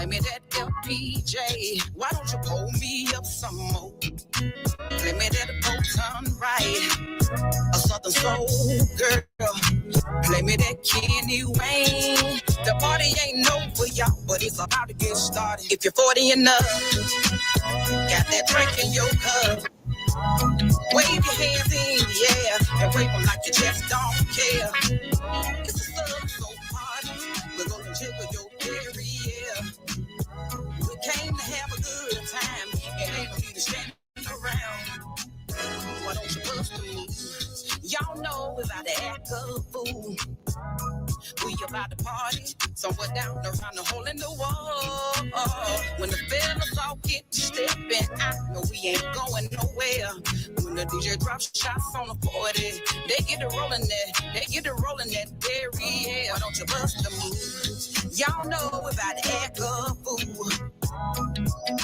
Play me that LPJ. Why don't you pull me up some more? Play me that Bolton right. A Southern Soul girl. Play me that Kenny Wayne. The party ain't over, y'all, but it's about to get started. If you're 40 and up, got that drink in your cup. Wave your hands in the air and wave them like you just don't care. It's a Southern Soul party. We're gonna jiggle your derriere. We came to have a good time. It ain't no need to stand around. Why don't you bust the move? Y'all know we about to act a fool. We about to party somewhere down around the hole in the wall. When the fellas all get to stepping, I know we ain't going nowhere. When the DJ drops shots on the 40, they get it rolling that dairy. Why don't you bust the move? Y'all know we about to act a fool.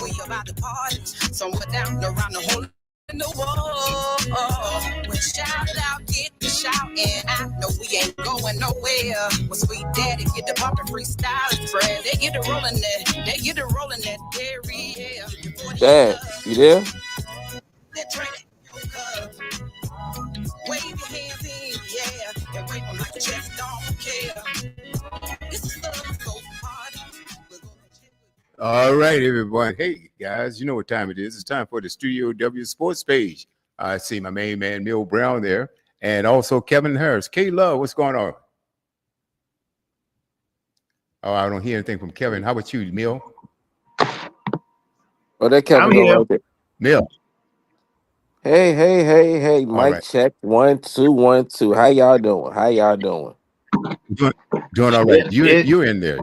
We about to party somewhere down around the hole in the wall. When shout it out, get the shouting. I know we ain't going nowhere. When Sweet Daddy get the bumping freestyle spread, they get it rolling that dairy. Dad, you there? That drink, wave your hands in the air and wave them like you just don't care. It's a Southern Soul party. All right, everyone. Hey, guys, you know what time it is. It's time for the Studio W Sports page. I see my main man, Mill Brown, there, and also Kevin Harris. K-Love, what's going on? Oh, I don't hear anything from Kevin. How about you, Mill? Oh, that Kevin right there. Mill. Hey. Mic right. check. 1 2 1 2. How y'all doing? Doing all right. You're in there.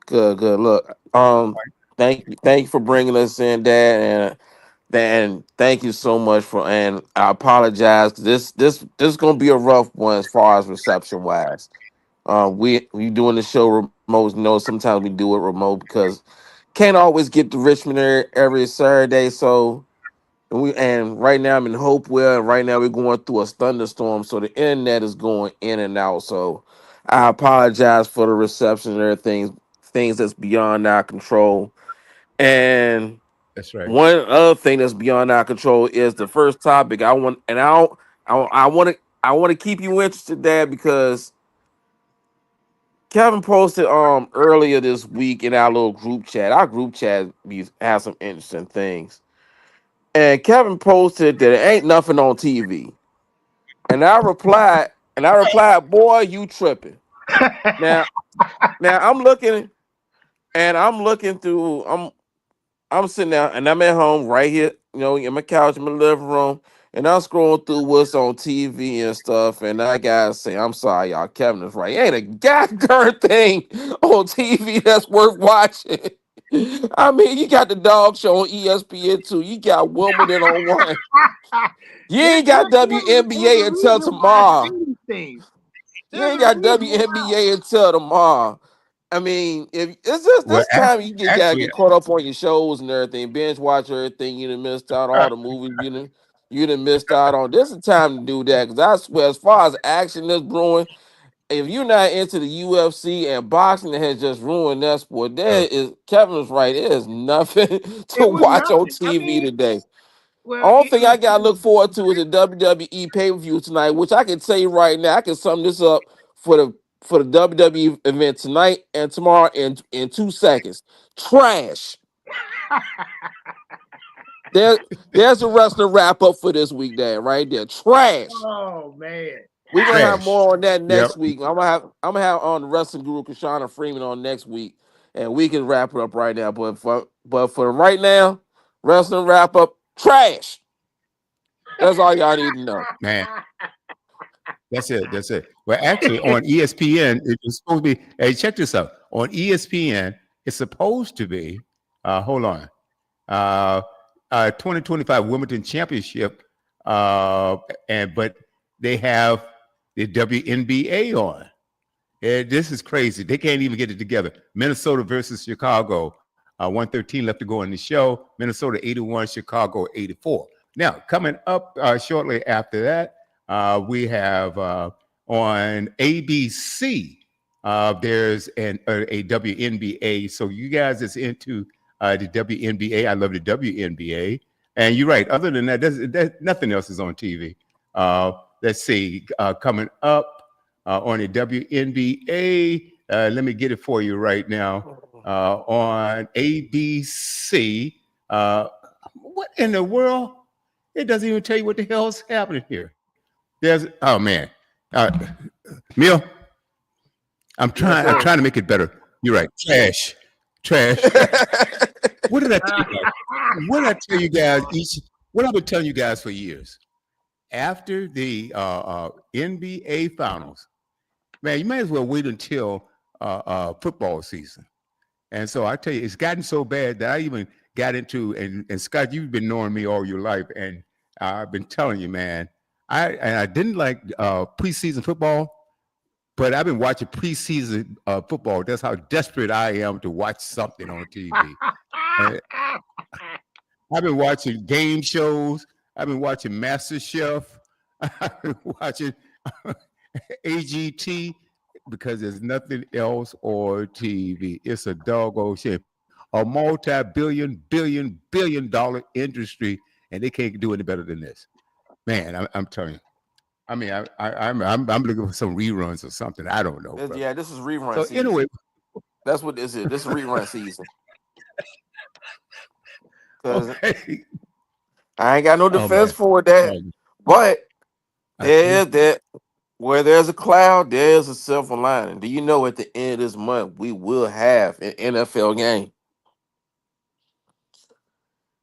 Good. Look, thank you for bringing us in, Dad, and thank you so much for. And I apologize. This is gonna be a rough one as far as reception wise. We doing the show remote. You know, sometimes we do it remote because can't always get to Richmond every Saturday. So and right now I'm in Hopewell, and right now we're going through a thunderstorm, so the internet is going in and out. So I apologize for the reception and everything, things that's beyond our control. And That's right. one other thing that's beyond our control is the first topic. I want to keep you interested, Dad, because Kevin posted earlier this week in our little group chat. Our group chat has some interesting things. And Kevin posted that it ain't nothing on TV. And I replied, boy, you tripping. Now I'm looking through, I'm sitting down and I'm at home right here, you know, in my couch in my living room, and I'm scrolling through what's on TV and stuff. And I gotta say, I'm sorry, y'all, Kevin is right. Ain't a goddamn thing on TV that's worth watching. I mean, you got the dog show on ESPN too. You got Wimbledon on one. You ain't got WNBA until tomorrow. You ain't got WNBA until tomorrow. I mean, if it's just this time you gotta get caught up on your shows and everything, binge watch everything you done missed out, all the movies you done missed out on. This is the time to do that, because I swear, as far as action is brewing, if you're not into the UFC and boxing, that has just ruined that sport. Kevin was right. There is nothing to watch on TV today. Only thing I gotta look forward to is the WWE pay-per-view tonight, which I can tell you right now, I can sum this up for the WWE event tonight and tomorrow in 2 seconds. Trash. There's a wrestling wrap up for this week, Dad, right there. Trash. Oh man. We're gonna have more on that next week. I'm gonna have on the wrestling guru Kashana Freeman on next week, and we can wrap it up right now. But for right now, wrestling wrap up, trash. That's all y'all need to know. Man. That's it. Well, actually, on ESPN, it's supposed to be. Hey, check this out. On ESPN, it's supposed to be. Hold on. 2025 Wimbledon Championship, but they have the WNBA on. This is crazy. They can't even get it together. Minnesota versus Chicago. 113 left to go in the show. Minnesota 81, Chicago 84. Now, coming up shortly after that, we have on ABC, There's a WNBA. So you guys that's into the WNBA, I love the WNBA. And you're right. Other than that, nothing else is on TV. Let's see, coming up on the WNBA. Let me get it for you right now on ABC. What in the world? It doesn't even tell you what the hell's happening here. Oh man, Neil, Yes, I'm sir. trying to make it better. You're right. Trash. What did I tell you guys? What did I tell you guys what I've been telling you guys for years? After the NBA finals, man, you may as well wait until football season. And so I tell you, it's gotten so bad that I even got into, and Scott, you've been knowing me all your life, and I've been telling you, man, I didn't like preseason football, but I've been watching preseason football. That's how desperate I am to watch something on TV. And I've been watching game shows. I've been watching Master Chef. I've been watching AGT because there's nothing else on TV. It's a doggone shame. A multi-billion dollar industry, and they can't do any better than this. Man, I'm telling you. I mean, I'm looking for some reruns or something. I don't know. Yeah, this is rerun So season. anyway, That's what this is. This is rerun season. okay. I ain't got no defense for that. But there is that where there's a cloud, there's a silver lining. Do you know at the end of this month we will have an NFL game?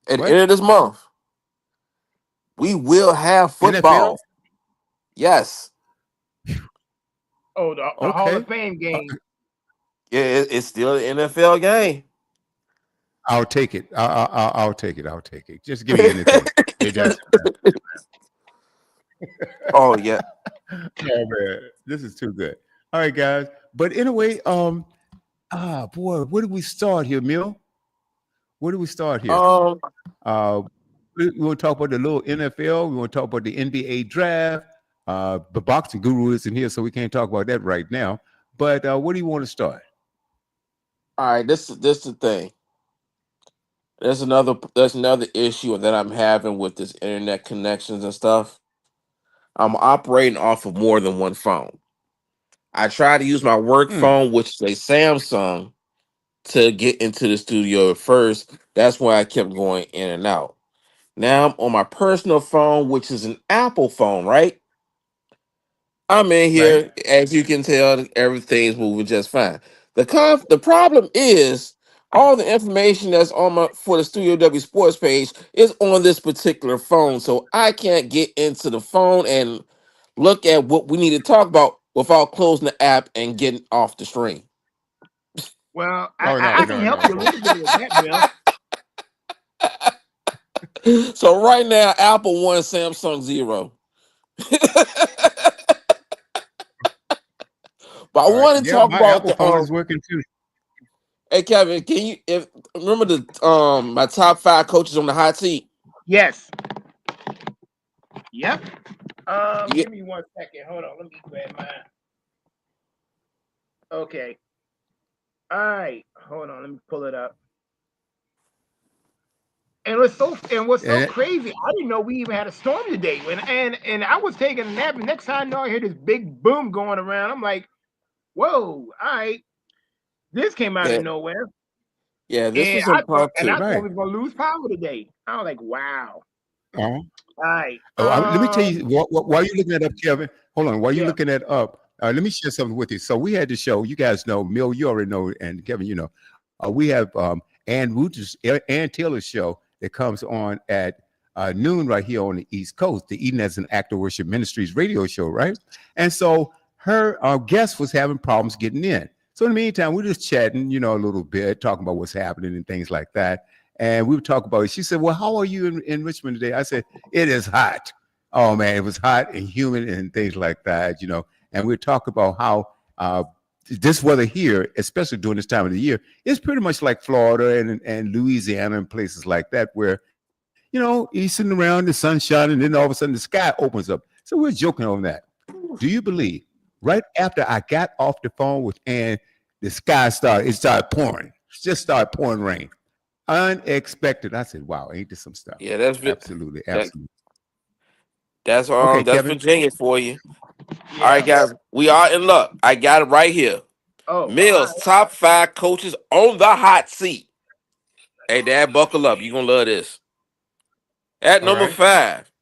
At the end of this month, we will have football. NFL? Yes. Oh, the Hall of Fame game. Yeah, it's still an NFL game. I'll take it. I'll take it. I'll take it. Just give me anything. Oh yeah. Oh man, this is too good. All right, guys. But anyway, boy, where do we start here, Mill? Where do we start here? We want to talk about the little NFL. We want to talk about the NBA draft. The boxing guru isn't here, so we can't talk about that right now. But where do you want to start? All right, this is the thing. There's another issue that I'm having with this internet connections and stuff. I'm operating off of more than one phone. I try to use my work phone, which is a Samsung, to get into the studio at first. That's why I kept going in and out. Now I'm on my personal phone, which is an Apple phone, right? I'm in here, Right. as you can tell, everything's moving just fine. The problem is all the information that's on my for the Studio W Sports page is on this particular phone, so I can't get into the phone and look at what we need to talk about without closing the app and getting off the screen. Well, I can help you a little bit with that, Bill. So right now, Apple 1, Samsung 0. But I want to talk about Apple phone is working too. Hey Kevin, can you remember the my top 5 coaches on the hot seat? Yes. Yep. Give me 1 second. Hold on. Let me grab mine. Okay. All right. Hold on. Let me pull it up. And what's so crazy, I didn't know we even had a storm today. And I was taking a nap, and next time I know I hear this big boom going around. I'm like, whoa, all right. This came out of nowhere. Yeah, this was impromptu. And I thought we were gonna lose power today. I was like, wow. All right. Let me tell you while you're looking that up, Kevin. Hold on. While you're looking that up, let me share something with you. So we had the show. You guys know, Mill, you already know, and Kevin, you know, we have Ann Taylor's show that comes on at noon right here on the East Coast, the Eden as an Actor Worship Ministries radio show, right? And so her guest was having problems getting in. So in the meantime, we're just chatting, you know, a little bit, talking about what's happening and things like that. And we would talk about it. She said, well, how are you in Richmond today? I said, it is hot. Oh, man, it was hot and humid and things like that, you know. And we talk about how this weather here, especially during this time of the year, is pretty much like Florida and Louisiana and places like that where, you know, you're sitting around, the sun shining, and then all of a sudden the sky opens up. So we're joking on that. Do you believe Right after I got off the phone with Ann, it started pouring. Just started pouring rain. Unexpected. I said, wow, ain't this some stuff? Yeah, Absolutely, that absolutely. Okay, that's Kevin. Virginia for you. All right, Yeah. guys, we are in luck. I got it right here. Oh, all Mills, right. top 5 coaches on the hot seat. Hey, Dad, buckle up. You're gonna love this. At All number right. 5.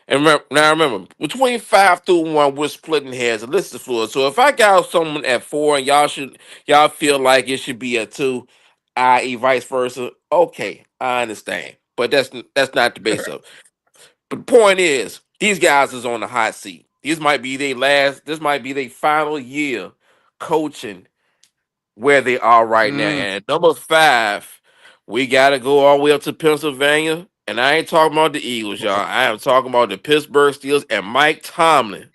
And remember, between 5 through 1, we're splitting hairs. And listen, fluid. So if I got someone at 4 and y'all feel like it should be at 2, i.e. vice versa, okay, I understand. But that's not the base of it. But the point is, these guys is on the hot seat. This might be their final year coaching where they are right now. Mm, And at number 5, we gotta go all the way up to Pennsylvania. And I ain't talking about the Eagles, y'all. I am talking about the Pittsburgh Steelers and Mike Tomlin.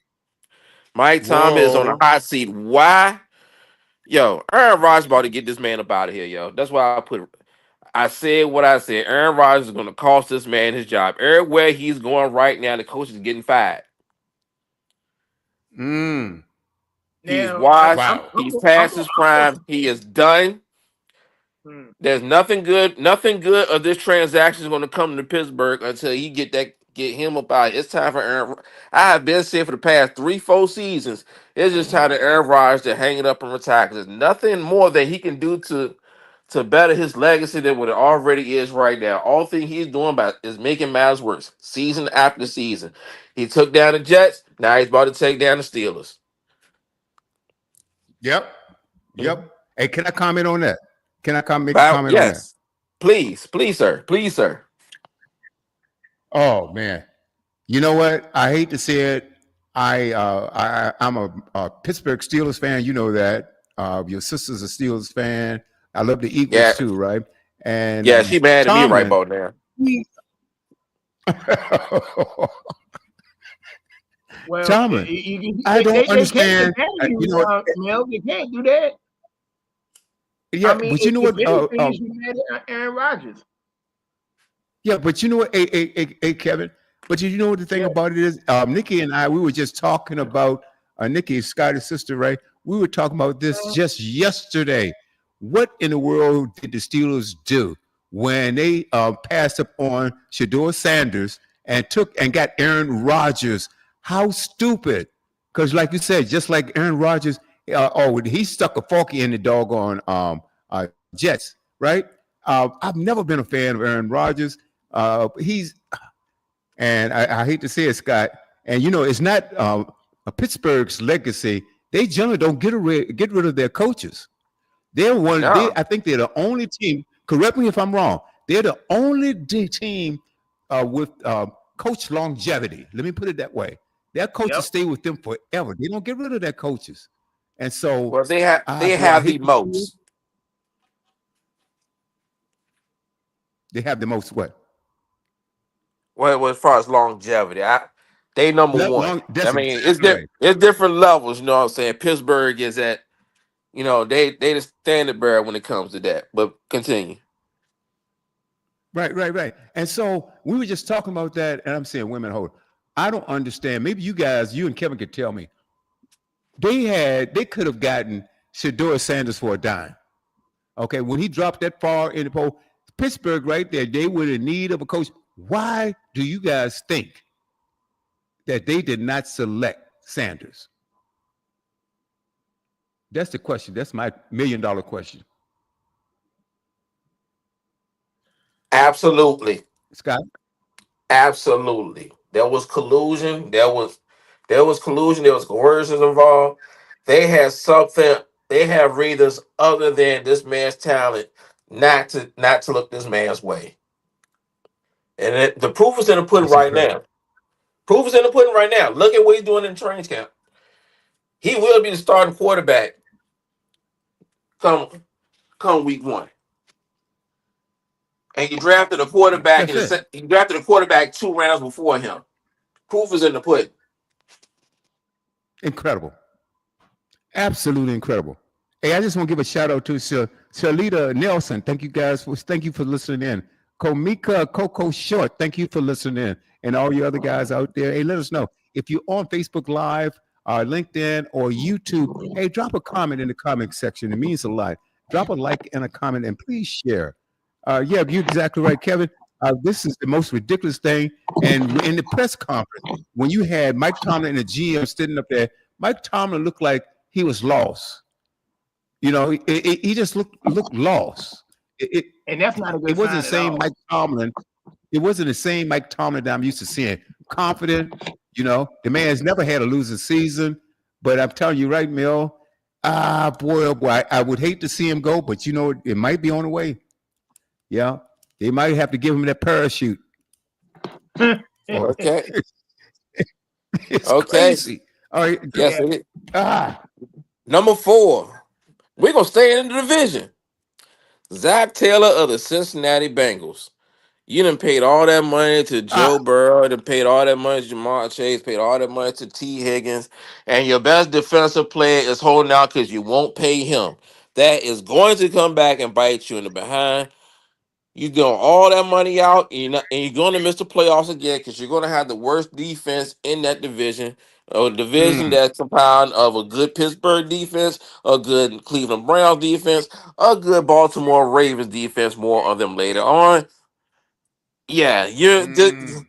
Mike Tomlin is on the whoa. hot seat. Why? Yo, Aaron Rodgers about to get this man up out of here, yo. That's why I said what I said. Aaron Rodgers is gonna cost this man his job. Everywhere he's going right now, the coach is getting fired. Mm, He's Now washed. wow. He's past his prime. He is done. hmm. There's nothing good of this transaction is going to come to Pittsburgh until he get him up out. It's time for Aaron. I have been saying for the past 3-4 seasons. It's just time to Aaron Rodgers to hang it up and retire. 'Cause there's nothing more that he can do to better his legacy than what it already is right now. All thing he's doing about is making matters worse, season after season. He took down the Jets. Now he's about to take down the Steelers. Yep. Mhm. Yep. Hey, can I comment on that? Can I make a But comment on that? yes, please, sir, please, sir. Oh man. You know what? I hate to say it. I'm a Pittsburgh Steelers fan. You know that. Your sister's a Steelers fan. I love the Eagles Yeah, too, right? And yeah, she mad at me right Tomlin, about now. he- Well, Tomlin, I don't they can't get understand. mad at You you, know what? Mel. They can't do that. I Yeah, mean, but you know if what? anything, you should be mad at Aaron Rodgers. Yeah, but you know what, Kevin. But you know what the thing Yeah. about it is, Nikki and I, we were just talking about Nikki, Scotty's sister, right? We were talking about this just yesterday. What in the world did the Steelers do when they passed up on Shador Sanders and got Aaron Rodgers? How stupid! Because, like you said, just like Aaron Rodgers, he stuck a forky in the doggone Jets, right? I've never been a fan of Aaron Rodgers. He's and I hate to say it, Scott. And you know, it's not Pittsburgh's legacy. They generally don't get rid of their coaches. They're one. No, I think they're the only team. Correct me if I'm wrong. They're the only team with coach longevity. Let me put it that way. Their coaches Yep. stay with them forever. They don't get rid of their coaches. And so, well they boy, I have the hate to see it. most. They have the most what? Well, as far as longevity, they number one. I That's mean, exactly right. it's different levels. You know what I'm saying? Pittsburgh is at they the standard bearer when it comes to that. But continue. Right. And so we were just talking about that, and I'm saying, women, hold. I don't understand. Maybe you and Kevin could tell me. They could have gotten Shador Sanders for a dime. Okay, when he dropped that far in the poll, Pittsburgh right there, they were in need of a coach. Why do you guys think that they did not select Sanders? That's the question. That's my $1 million question. Absolutely, Scott? absolutely. There was collusion. There was collusion. There was coercion involved. They had something. They have reasons other than this man's talent not to look this man's way. And the proof is in the pudding It's right incredible. now. Proof is in the pudding right now. Look at what he's doing in training camp. He will be the starting quarterback come come week 1. And That's it. you drafted a quarterback 2 rounds before him. Proof is in the pudding. Incredible. Absolutely incredible. Hey, I just want to give a shout out to Shalita Nelson. Thank you for listening in. Komika Coco Short, thank you for listening in. And all you other guys out there. Hey, let us know. If you're on Facebook Live, LinkedIn, or YouTube, hey, drop a comment in the comment section. It means a lot. Drop a like and a comment, and please share. Yeah, you're exactly right, Kevin. This is the most ridiculous thing. And in the press conference, when you had Mike Tomlin and the GM sitting up there, Mike Tomlin looked like he was lost. He just looked lost. And that's not a It good wasn't sign the at same all. Mike Tomlin. It wasn't the same Mike Tomlin that I'm used to seeing. Confident, the man's never had a losing season. But I'm telling you right, Mill, boy, oh boy, I would hate to see him go, but it might be on the way. Yeah, they might have to give him that parachute. Or Okay. it's Okay. crazy. All right. Yes, Yeah. it is. Ah, Number 4. We're gonna stay in the division. Zach Taylor of the Cincinnati Bengals. You done paid all that money to ah, Joe Burrow, done paid all that money to Jamar Chase, paid all that money to T. Higgins, and your best defensive player is holding out because you won't pay him. That is going to come back and bite you in the behind. You're doing all that money out, and you're going to miss the playoffs again because you're going to have the worst defense in that division. A division mm, that's compounded of a good Pittsburgh defense, a good Cleveland Browns defense, a good Baltimore Ravens defense. More of them later on. Yeah, mm.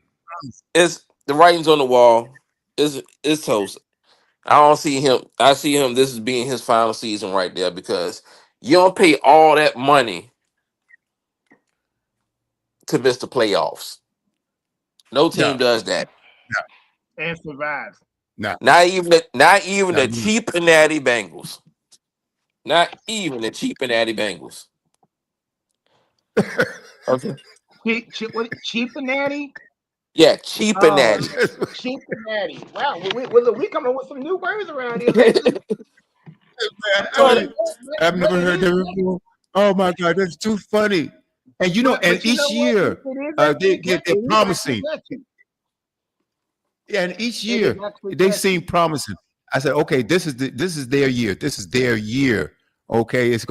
it's the writing's on the wall. It's toast. I don't see him. I see him. This is being his final season right there because you don't pay all that money to miss the playoffs. No team No, does that. And survives. no, Not even the no. cheap and natty Bengals. Not even the cheap and natty Bengals. Okay. Cheap and natty? Yeah, cheap and Oh, natty. cheap and natty. Wow, we coming up with some new words around here lately. But I've But never it heard is, that before. Oh my God, that's too funny. And but you know each what? year they're It is actually promising. touching. Yeah, and each It is year actually they seem touching. promising. I said, okay, this is their year. This is their year. Okay, it's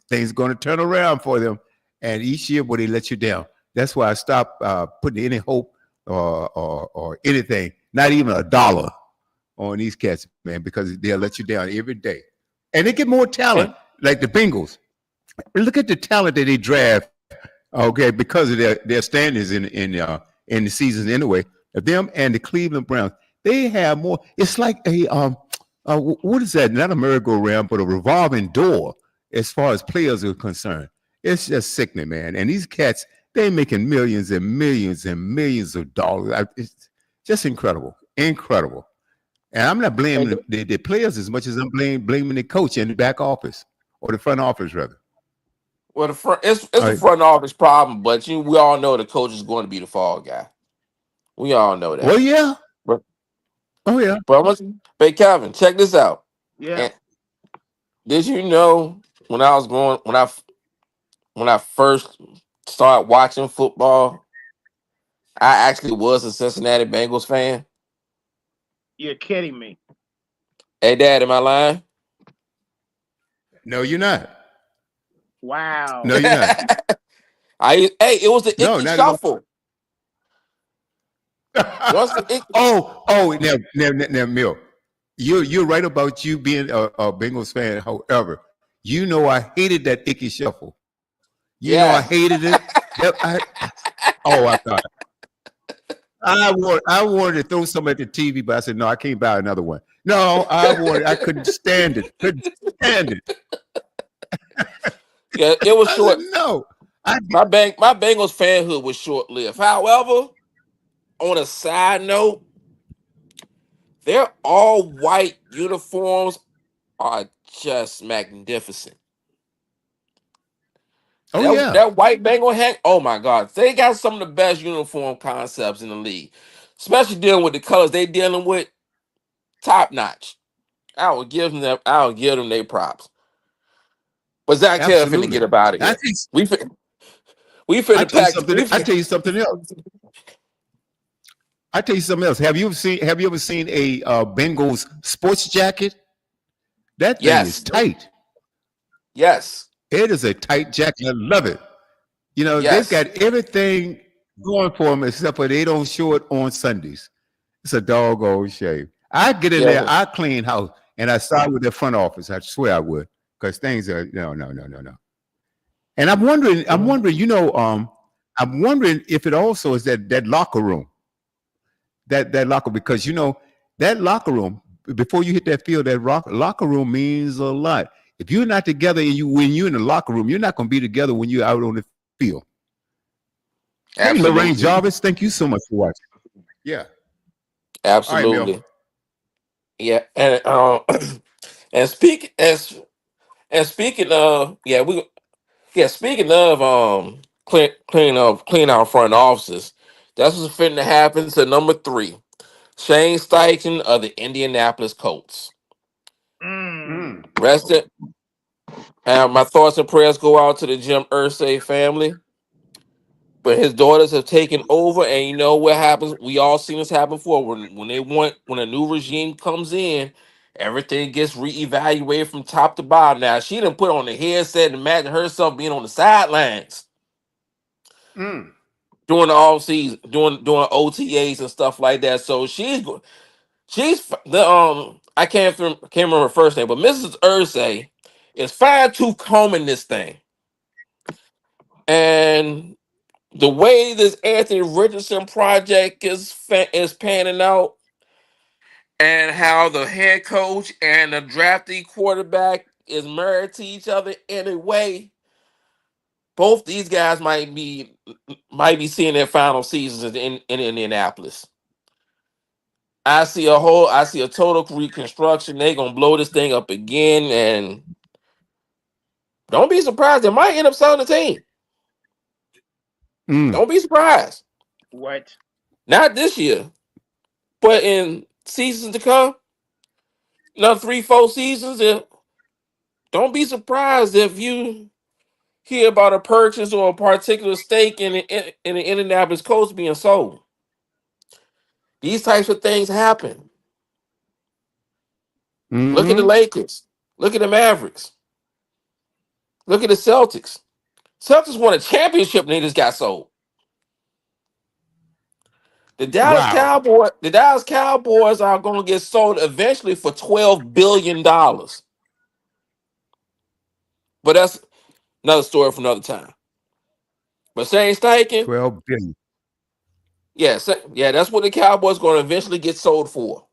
things going to turn around for them. And each year, will they let you down? That's why I stopped putting any hope or anything, not even a dollar, on these cats, man, because they'll let you down every day. And they get more talent, and, like the Bengals. Look at the talent that they draft. Okay, because of their standings in the seasons anyway. Them and the Cleveland Browns, they have more. It's like what is that? Not a merry-go-round, but a revolving door as far as players are concerned. It's just sickening, man. And these cats, they're making millions and millions and millions of dollars. It's just incredible, incredible. And I'm not blaming and the players as much as I'm blaming the coach in the back office or the front office rather. well, it's All the right. front office problem, but we all know the coach is going to be the fall guy. We all know Well, that. yeah. But Oh, yeah. but Calvin, check this out. Yeah. And did you know when I first started watching football, I actually was a Cincinnati Bengals fan. You're kidding me. Hey, Dad, am I lying? No, you're not. No, Wow. you're not. It was the No, Icky not at all. Shuffle. Once the Icky, Now, Mill, you're right about you being a Bengals fan. However, I hated that Icky Shuffle. I yeah, hated it. I thought I wanted to throw some at the TV, but I said no, I can't buy another one. No, I couldn't stand it. Couldn't stand it. yeah, it was I said short. no. I My Bengals fanhood was short lived. However, on a side note, their all white uniforms are just magnificent. oh That yeah, that white Bengal hat, oh my God, they got some of the best uniform concepts in the league, especially dealing with the colors they dealing with. Top notch. I will give them their props. But Zach Taylor finna absolutely. get up out of I here. think We I finna tell you pack. something. I tell you something else. I tell you something else. Have you ever seen a Bengals sports jacket? That thing is Yes, tight. yes, It is a tight jacket. I love it. They've yes. got everything going for them except for they don't show it on Sundays. It's a doggone shame. I get in there, Yeah. I clean house, and I start with the front office. I swear I would, because things are no, no, no, no, no. And I'm Mhm. wondering, I'm wondering if it also is that locker room, that locker, because that locker room before you hit that field, locker room means a lot. If you're not together and when you're in the locker room, you're not going to be together when you're out on the field. Hey, Lorraine Absolutely. Jarvis, thank you so much for watching. Yeah. All right, Mel. Absolutely. Yeah. And and speaking of speaking of clean our front offices, that's what's fitting to happen to number three. Shane Steichen of the Indianapolis Colts. Mm. Mm. Rest it. My thoughts and prayers go out to the Jim Irsay family. But his daughters have taken over, and you know what happens? We all seen this happen before. When a new regime comes in, everything gets reevaluated from top to bottom. Now she done put on the headset and imagine herself being on the sidelines Mm. during the off season, doing OTAs and stuff like that. So she's I can't remember her first name, but Mrs. Ursay is fine tooth combing this thing, and the way this Anthony Richardson project is panning out, and how the head coach and the drafty quarterback is married to each other in a way, both these guys might be seeing their final seasons in Indianapolis. I see a total reconstruction. They're gonna blow this thing up again, and don't be surprised. They might end up selling the team. Mm. Don't be surprised. What? Not this year, but in seasons to come, another 3, 4 seasons. Don't be surprised if you hear about a purchase or a particular stake in the Indianapolis Colts being sold. These types of things happen. Look at the Mm-hmm. Lakers. Look at the Mavericks. Look at the Celtics. Celtics won a championship and they just got sold. Wow. The Dallas Cowboys are going to get sold eventually for $12 billion. But that's another story for another time. But Shane Steichen, 12 billion. yeah, that's what the Cowboys going to eventually get sold for.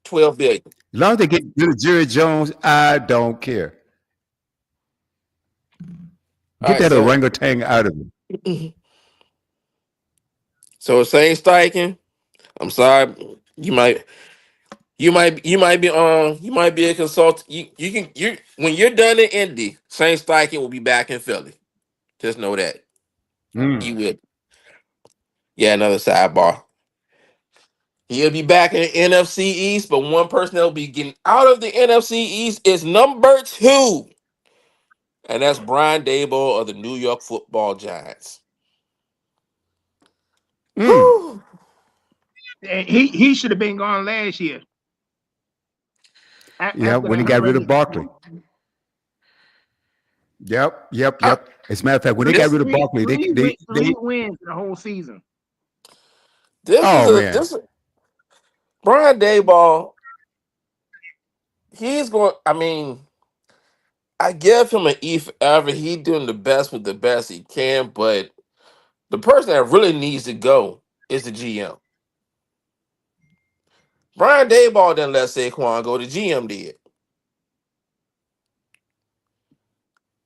12 billion. As long as they get rid of Jerry Jones, I don't care. All Get right, that so orangutan out of him. so Shane Steichen, I'm sorry, you might be a consultant. You can you when you're done in Indy, Shane Steichen will be back in Philly. Just know that Mm. he will. Yeah, another sidebar. He'll be back in the NFC East, but one person that will be getting out of the NFC East is number two, and that's Brian Daboll of the New York Football Giants. Mm. Whew. And he should have been gone last year Yeah, after when he that got rid of Brady Barkley. thing. Yep, yep, I, yep. As a matter of fact, when they got this rid of Barkley, Three wins in the whole season. this is oh a man. this Brian Daboll. He's going. I mean, I give him an E forever. He doing the best with the best he can, but the person that really needs to go is the GM. Brian Dayball didn't let Saquon go. The GM did.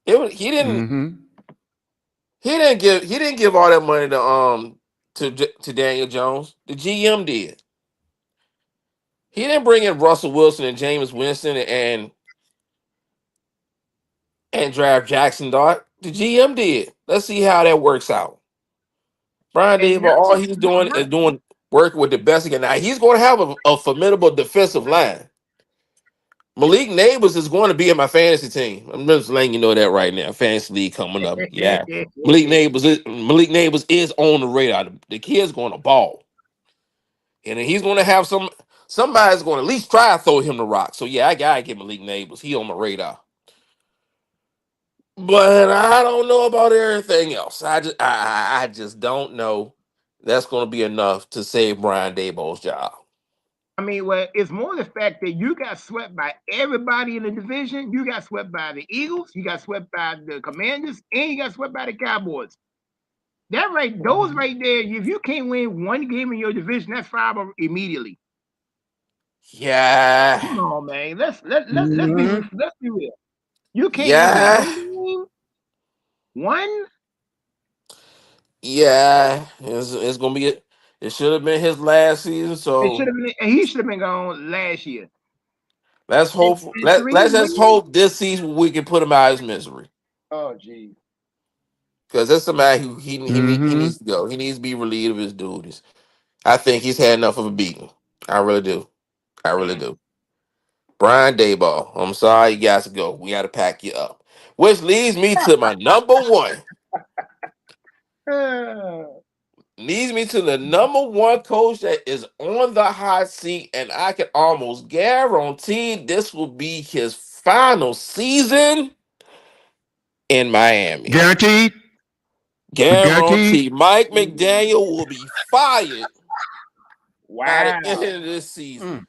He didn't. Mm-hmm. He didn't give all that money to Daniel Jones. The GM did. He didn't bring in Russell Wilson and James Winston and draft Jackson Dart. The GM did. Let's see how that works out. Brian And Daboll, all he's doing is doing working with the best again. Now he's going to have a formidable defensive line. Malik Neighbors is going to be in my fantasy team. I'm just letting you know that right now. Fantasy league coming up. Yeah. Malik Neighbors is on the radar. The kid's going to ball. And then he's going to have somebody's going to at least try to throw him the rock. So yeah, I gotta get Malik Neighbors. He on my radar. But I don't know about everything else. I just don't know that's going to be enough to save Brian Daboll's job. I mean, well, it's more the fact that you got swept by everybody in the division. You got swept by the Eagles, you got swept by the Commanders, and you got swept by the Cowboys. That right, those right there. If you can't win one game in your division, that's five immediately. Yeah, Come on, man. Mhm. Let's be real. You can't win yeah, one game. One. yeah. It's gonna be it. It should have been his last season. It should So have been. And he should have been gone last year. let's And, hope. and three Let's just wins. hope this season we can put him out of his misery. Oh, geez. Because that's somebody who he Mhm. needs to go. He needs to be relieved of his duties. I think he's had enough of a beating. I really do. I really Mm. do. Brian Dayball, I'm sorry you got to go. We got to pack you up. Which leads me to my number one. Leads me to the number one coach that is on the hot seat, and I can almost guarantee this will be his final season in Miami. Guaranteed. Guaranteed. Guarantee Mike McDaniel will be fired by the end Wow. of this season. Mm.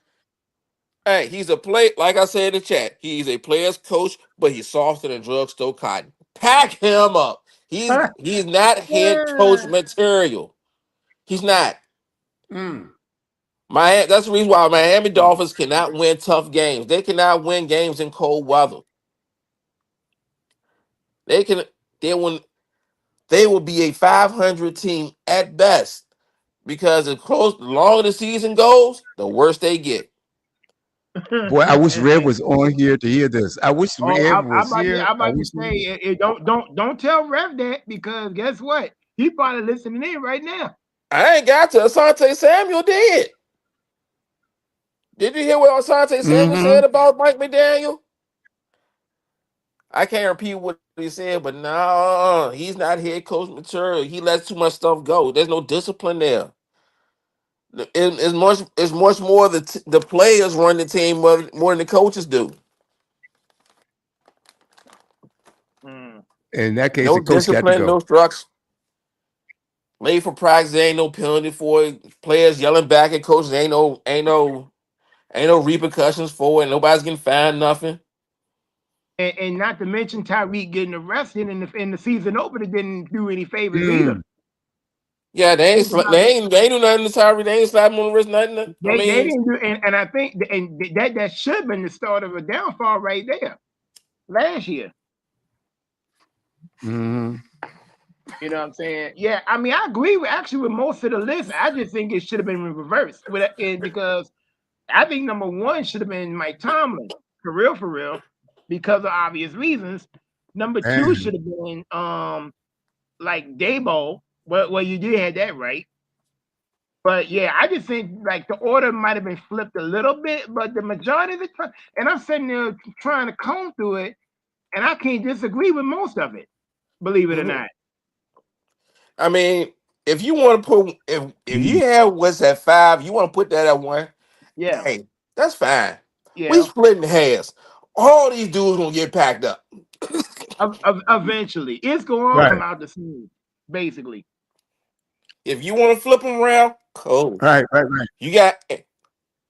Hey, he's a play. Like I said in the chat, he's a player's coach, but he's softer than drugstore cotton. Pack him up. He's not head coach material. He's not. Mm. That's the reason why Miami Dolphins cannot win tough games. They cannot win games in cold weather. They can. They will. They will be a 500 team at best because the longer the season goes, the worse they get. Boy, I wish Red was on here to hear this. I wish Oh, Red was here. I'm I about to wish he say was. don't tell Rev that because guess what? He probably listening in right now. I ain't got to. Asante Samuel did. Did you hear what Asante Samuel Mm-hmm. said about Mike McDaniel? I can't repeat what he said, but no, he's not head coach material. He lets too much stuff go. There's no discipline there. It's much more the players run the team more than the coaches do. Mm. In that case, No the coach got to discipline, go. no structure. Late for practice, there ain't no penalty for it. Players yelling back at coaches, ain't no repercussions for it. Nobody's getting fined nothing. And not to mention Tyreek getting arrested in the season opener didn't do any favors either. Mm. Yeah, Think about it. they ain't do nothing to Tyree. They ain't slap him on the wrist, nothing. I They mean, didn't do and I think that should have been the start of a downfall right there last year. Mm-hmm. You know what I'm saying? Yeah, I mean I agree with actually with most of the list. I just think it should have been reversed because I think number one should have been Mike Tomlin, for real, because of obvious reasons. Number two And should have been like Dayball. Well, you did have that right. But yeah, I just think like the order might have been flipped a little bit, but the majority of the time, and I'm sitting there trying to comb through it, and I can't disagree with most of it, believe it or mhm. not. I mean, if you want to put if you he, have what's at 5, you want to put that at 1. Yeah, Hey, that's fine. We yeah. splitting hairs. All these dudes gonna get packed up. Eventually, it's going to all right, come out the scene, basically. If you want to flip them around, cool. right. You got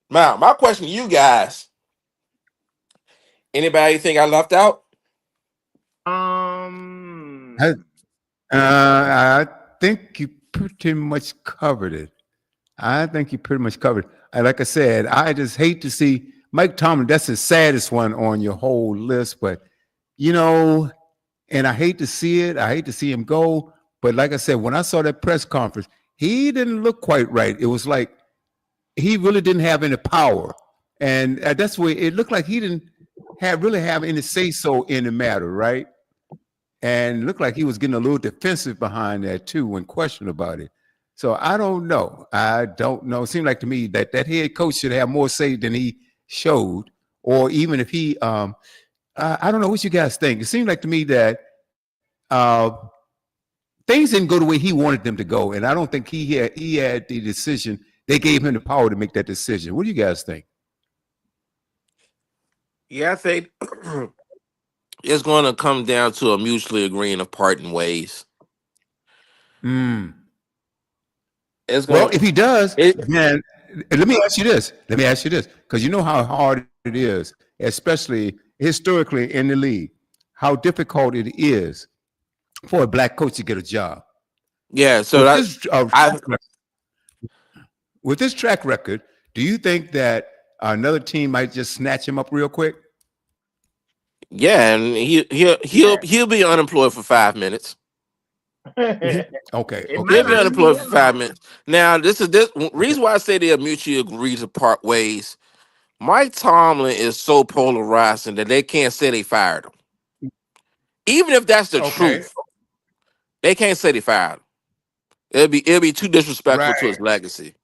now. My question to you guys: anybody think I left out? I, Um, I think you pretty much covered it. I think you pretty much covered it. Like I said, I just hate to see Mike Tomlin. That's the saddest one on your whole list, but you know, and I hate to see it. I hate to see him go. But like I said, when I saw that press conference, he didn't look quite right. It was like he really didn't have any power, and that's where it looked like he didn't have any say so in the matter, right? And it looked like he was getting a little defensive behind that too when questioned about it. So I don't know. I don't know. It seemed like to me that that head coach should have more say than he showed, or even if he, I don't know what you guys think. It seemed like to me that uh, things didn't go the way he wanted them to go, and I don't think he had the decision. They gave him the power to make that decision. What do you guys think? Yeah, I think it's going to come down to a mutually agreeing of parting ways. Mm. It's Well, going if he does, it then let me ask you this. Let me ask you this, because you know how hard it is, especially historically in the league, how difficult it is for a black coach to get a job. Yeah, so With that this I with this track record, do you think that another team might just snatch him up real quick? yeah, and he'll be unemployed for 5 minutes. it Okay, might He'll okay. be not even be unemployed for that five long. minutes. Now, this Okay. reason why I say they'll mutually agree to part ways. Mike Tomlin is so polarizing that they can't say they fired him. Even if that's the Okay. truth, they can't say they fired him. It'll be too disrespectful to Right. his legacy.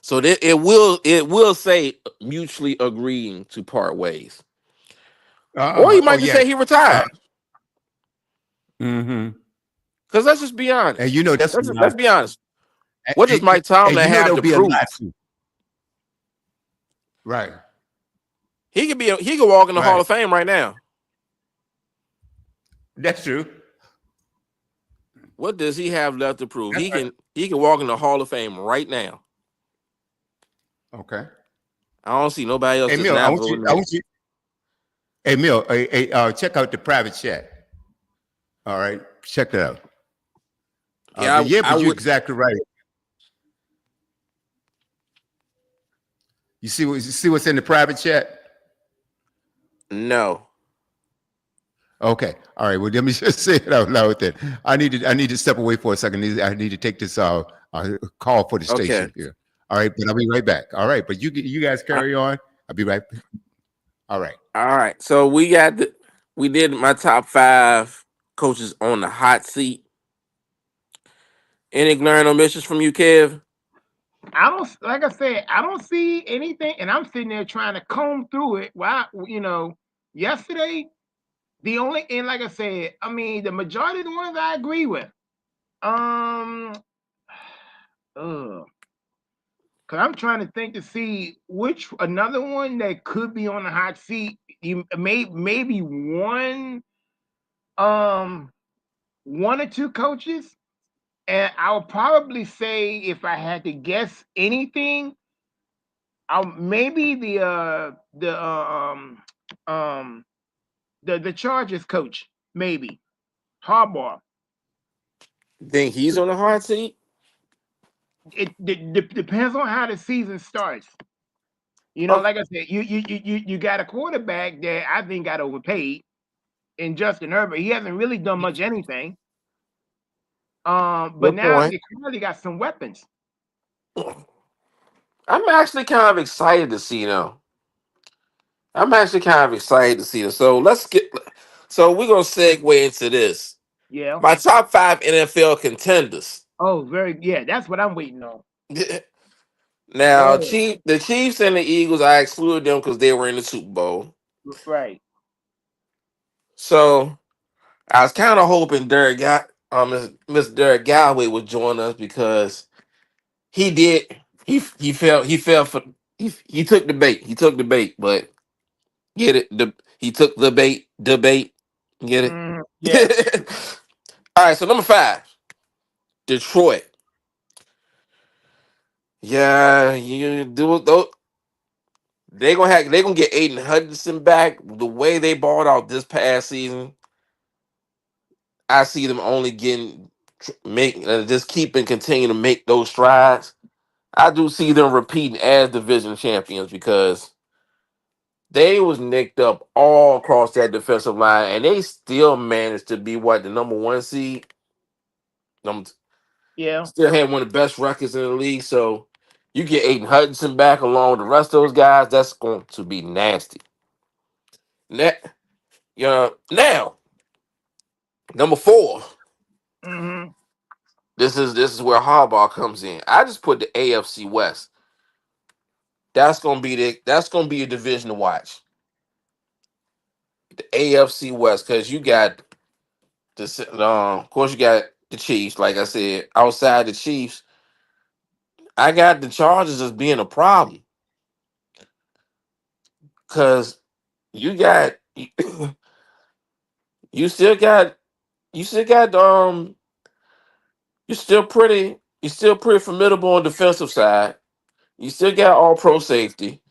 So it will say mutually agreeing to part ways, or he Oh might just yeah. say he Uh, retired. mm-hmm. Because let's just be And honest. you know that's a Let's lot. be honest. And, What does and- Mike and Tomlin you know have there'll to be a prove? lot too. Right. He could walk in the Hall Right. of Fame right now. That's true. What does he have left to prove? That's He can walk in the Hall of Fame right now. right. Okay. I don't see nobody else Hey that's Mill, I not want you. voting I it. want you. Hey Mill, check out the private chat. All right, check that out. Yeah, But yeah, I but you're would exactly right. You see what's in the private chat? no. Okay. All right. Well, let me just say it out loud then. I need to step away for a second. I need to take this call for the Okay. station here. All right, but I'll be right back. All right, but you guys Uh, carry on. I'll be right. All right. all right. So we did my top five coaches on the hot seat. Any glaring omissions from you, Kev? I don't like I said, I don't see anything, and I'm sitting there trying to comb through it. Why, yesterday the only and like I said, I mean the majority of the ones I agree with. Um, uh, cause I'm trying to think to see which another one that could be on the hot seat. You maybe um one or two coaches, and I'll probably say if I had to guess anything, I'll maybe um the Chargers coach, maybe Harbaugh. Think he's on the hot seat? It depends on how the season starts. Oh, Like I said, you got a quarterback that I think got overpaid in Justin Herbert. He hasn't really done much anything. But good now point. they clearly got some weapons. I'm actually kind of excited to see them. I'm actually kind of excited to see them. So let's get. So we're gonna segue into this. Yeah. My top five NFL contenders. Oh, very yeah. That's what I'm waiting on. Now, Oh, The Chiefs and the Eagles, I excluded them because they were in the Super Bowl. right. So I was kind of hoping Miss Derek Galloway would join us because he did. He fell for he took the bait. He took the bait, but get it. He took the bait. Debate. Get Yeah. it. All right. So number five, Detroit. Yeah, you do it though. They gonna get Aiden Hutchinson back. The way they balled out this past season, I see them only just keeping continue to make those strides. I do see them repeating as division champions because they was nicked up all across that defensive line, and they still managed to be what the number one seed. Number Yeah. Still had one of the best records in the league. So you get Aiden Hutchinson back along with the rest of those guys, that's going to be nasty. Now number four. Hmm. This is where Harbaugh comes in. I just put the AFC West. That's gonna be a division to watch. The AFC West, because you got of course you got the Chiefs. Like I said, outside the Chiefs, I got the Chargers as being a problem because you got you still got you still got you're still pretty formidable on the defensive side. You still got all pro safety.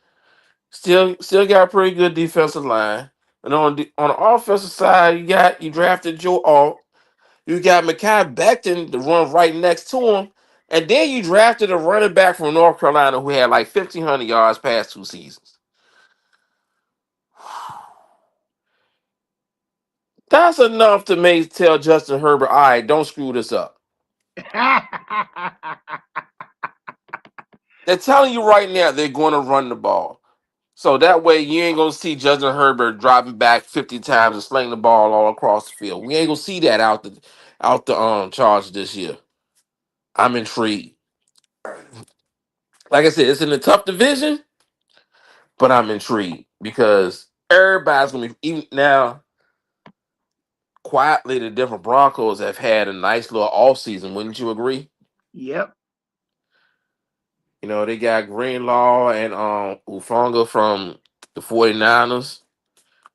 Still got a pretty good defensive line. And on the offensive side, you drafted Joe Alt. You got Mekhi Becton to run right next to him. And then you drafted a running back from North Carolina who had like 1,500 yards past 2 seasons. That's enough to make tell Justin Herbert, all right, don't screw this up. They're telling you right now they're going to run the ball. So that way you ain't gonna see Justin Herbert dropping back 50 times and sling the ball all across the field. We ain't gonna see that out the charge this year. I'm intrigued. Like I said, it's in a tough division, but I'm intrigued because everybody's gonna be even now. Quietly, the different Broncos have had a nice little off season. Wouldn't you agree? Yep. You know, they got Greenlaw and Ufonga from the 49ers.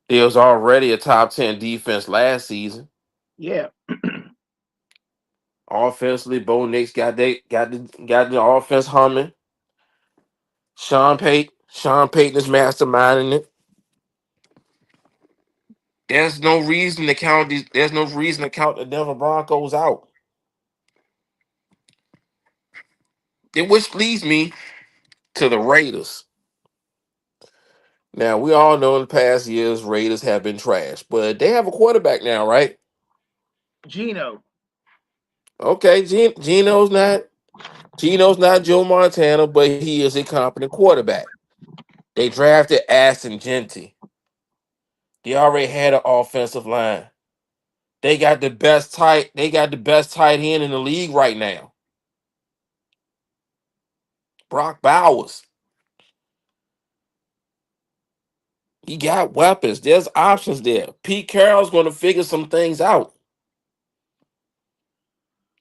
It was already a top 10 defense last season. Yeah. Offensively, Bo Nix got the offense humming. Sean Payton is masterminding it. There's no reason to count the Denver Broncos out. Which leads me to the Raiders. Now we all know in the past years Raiders have been trash, but they have a quarterback now, right? Gino. Okay, Gino's not Joe Montana, but he is a competent quarterback. They drafted Aston Genty. They already had an offensive line. They got the best tight end in the league right now. Brock Bowers. He got weapons. There's options there. Pete Carroll's going to figure some things out.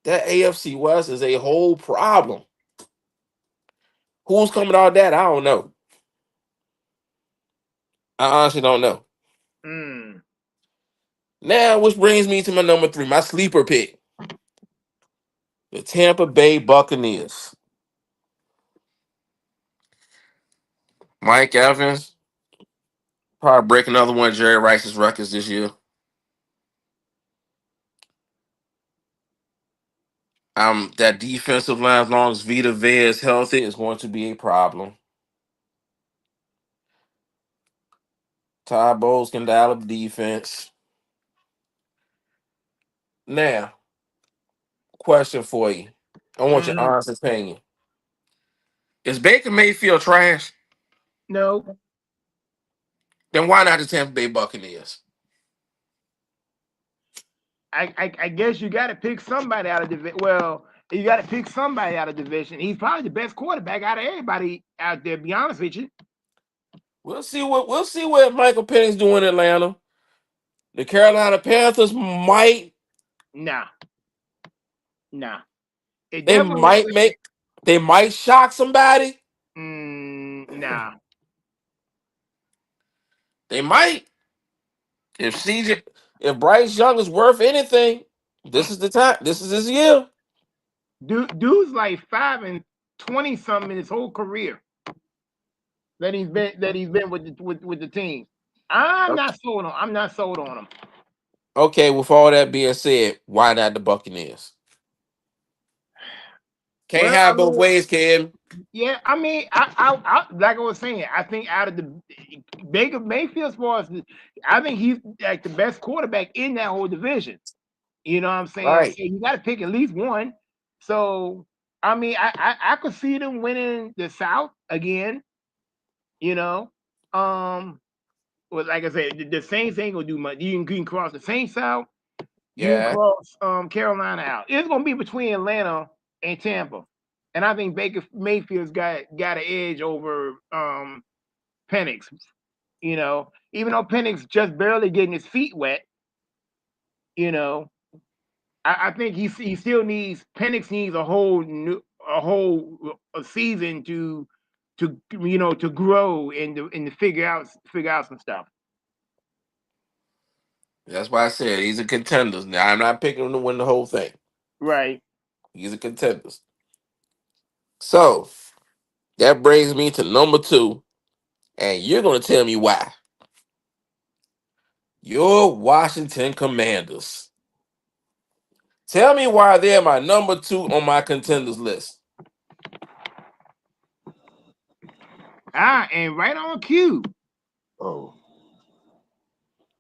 That AFC West is a whole problem. Who's coming out of that? I don't know. I honestly don't know. Mm. Now, which brings me to my number three, my sleeper pick, the Tampa Bay Buccaneers. Mike Evans probably break another one of Jerry Rice's records this year. That defensive line, as long as Vita Vea is healthy, is going to be a problem. Todd Bowles can dial up defense. Now, question for you. I want your Hmm. honest opinion. Is Baker Mayfield trash? No. Then why not the Tampa Bay Buccaneers? I guess you got to pick somebody out of division. Well, you got to pick somebody out of division. He's probably the best quarterback out of everybody out there. To be honest with you. We'll see what Michael Penix doing in Atlanta. The Carolina Panthers Nah, nah. It they definitely ain't might with. make they might shock somebody. Nah. They might. If CJ if Bryce Young is worth anything, this is the time. This is his year. Dude's like 5 and 20 something in his whole career that he's been with the team. I'm not sold on him. Okay, with all that being said, why not the Buccaneers? Can't Well, I have both mean, ways, Cam. yeah, I mean, like I was saying, I think out of the Baker Mayfield, as far as I think he's like the best quarterback in that whole division. You know what I'm saying? So Right. you got to pick at least one. So I mean, I could see them winning the South again. You know, um, well, like I said, the Saints ain't gonna do much. You can cross the Saints out. You can Yeah. cross Carolina out. It's gonna be between Atlanta and Tampa, and I think Baker Mayfield's got an edge over Penix. Even though Penix just barely getting his feet wet, you know, I think he still needs Penix needs a season to grow and to figure out some stuff. That's why I said he's a contender. Now I'm not picking him to win the whole thing. Right. He's a contender. So That brings me to number 2, and you're gonna tell me why. Your Washington Commanders. Tell me why they're my number 2 on my contenders list. And right on cue. Oh,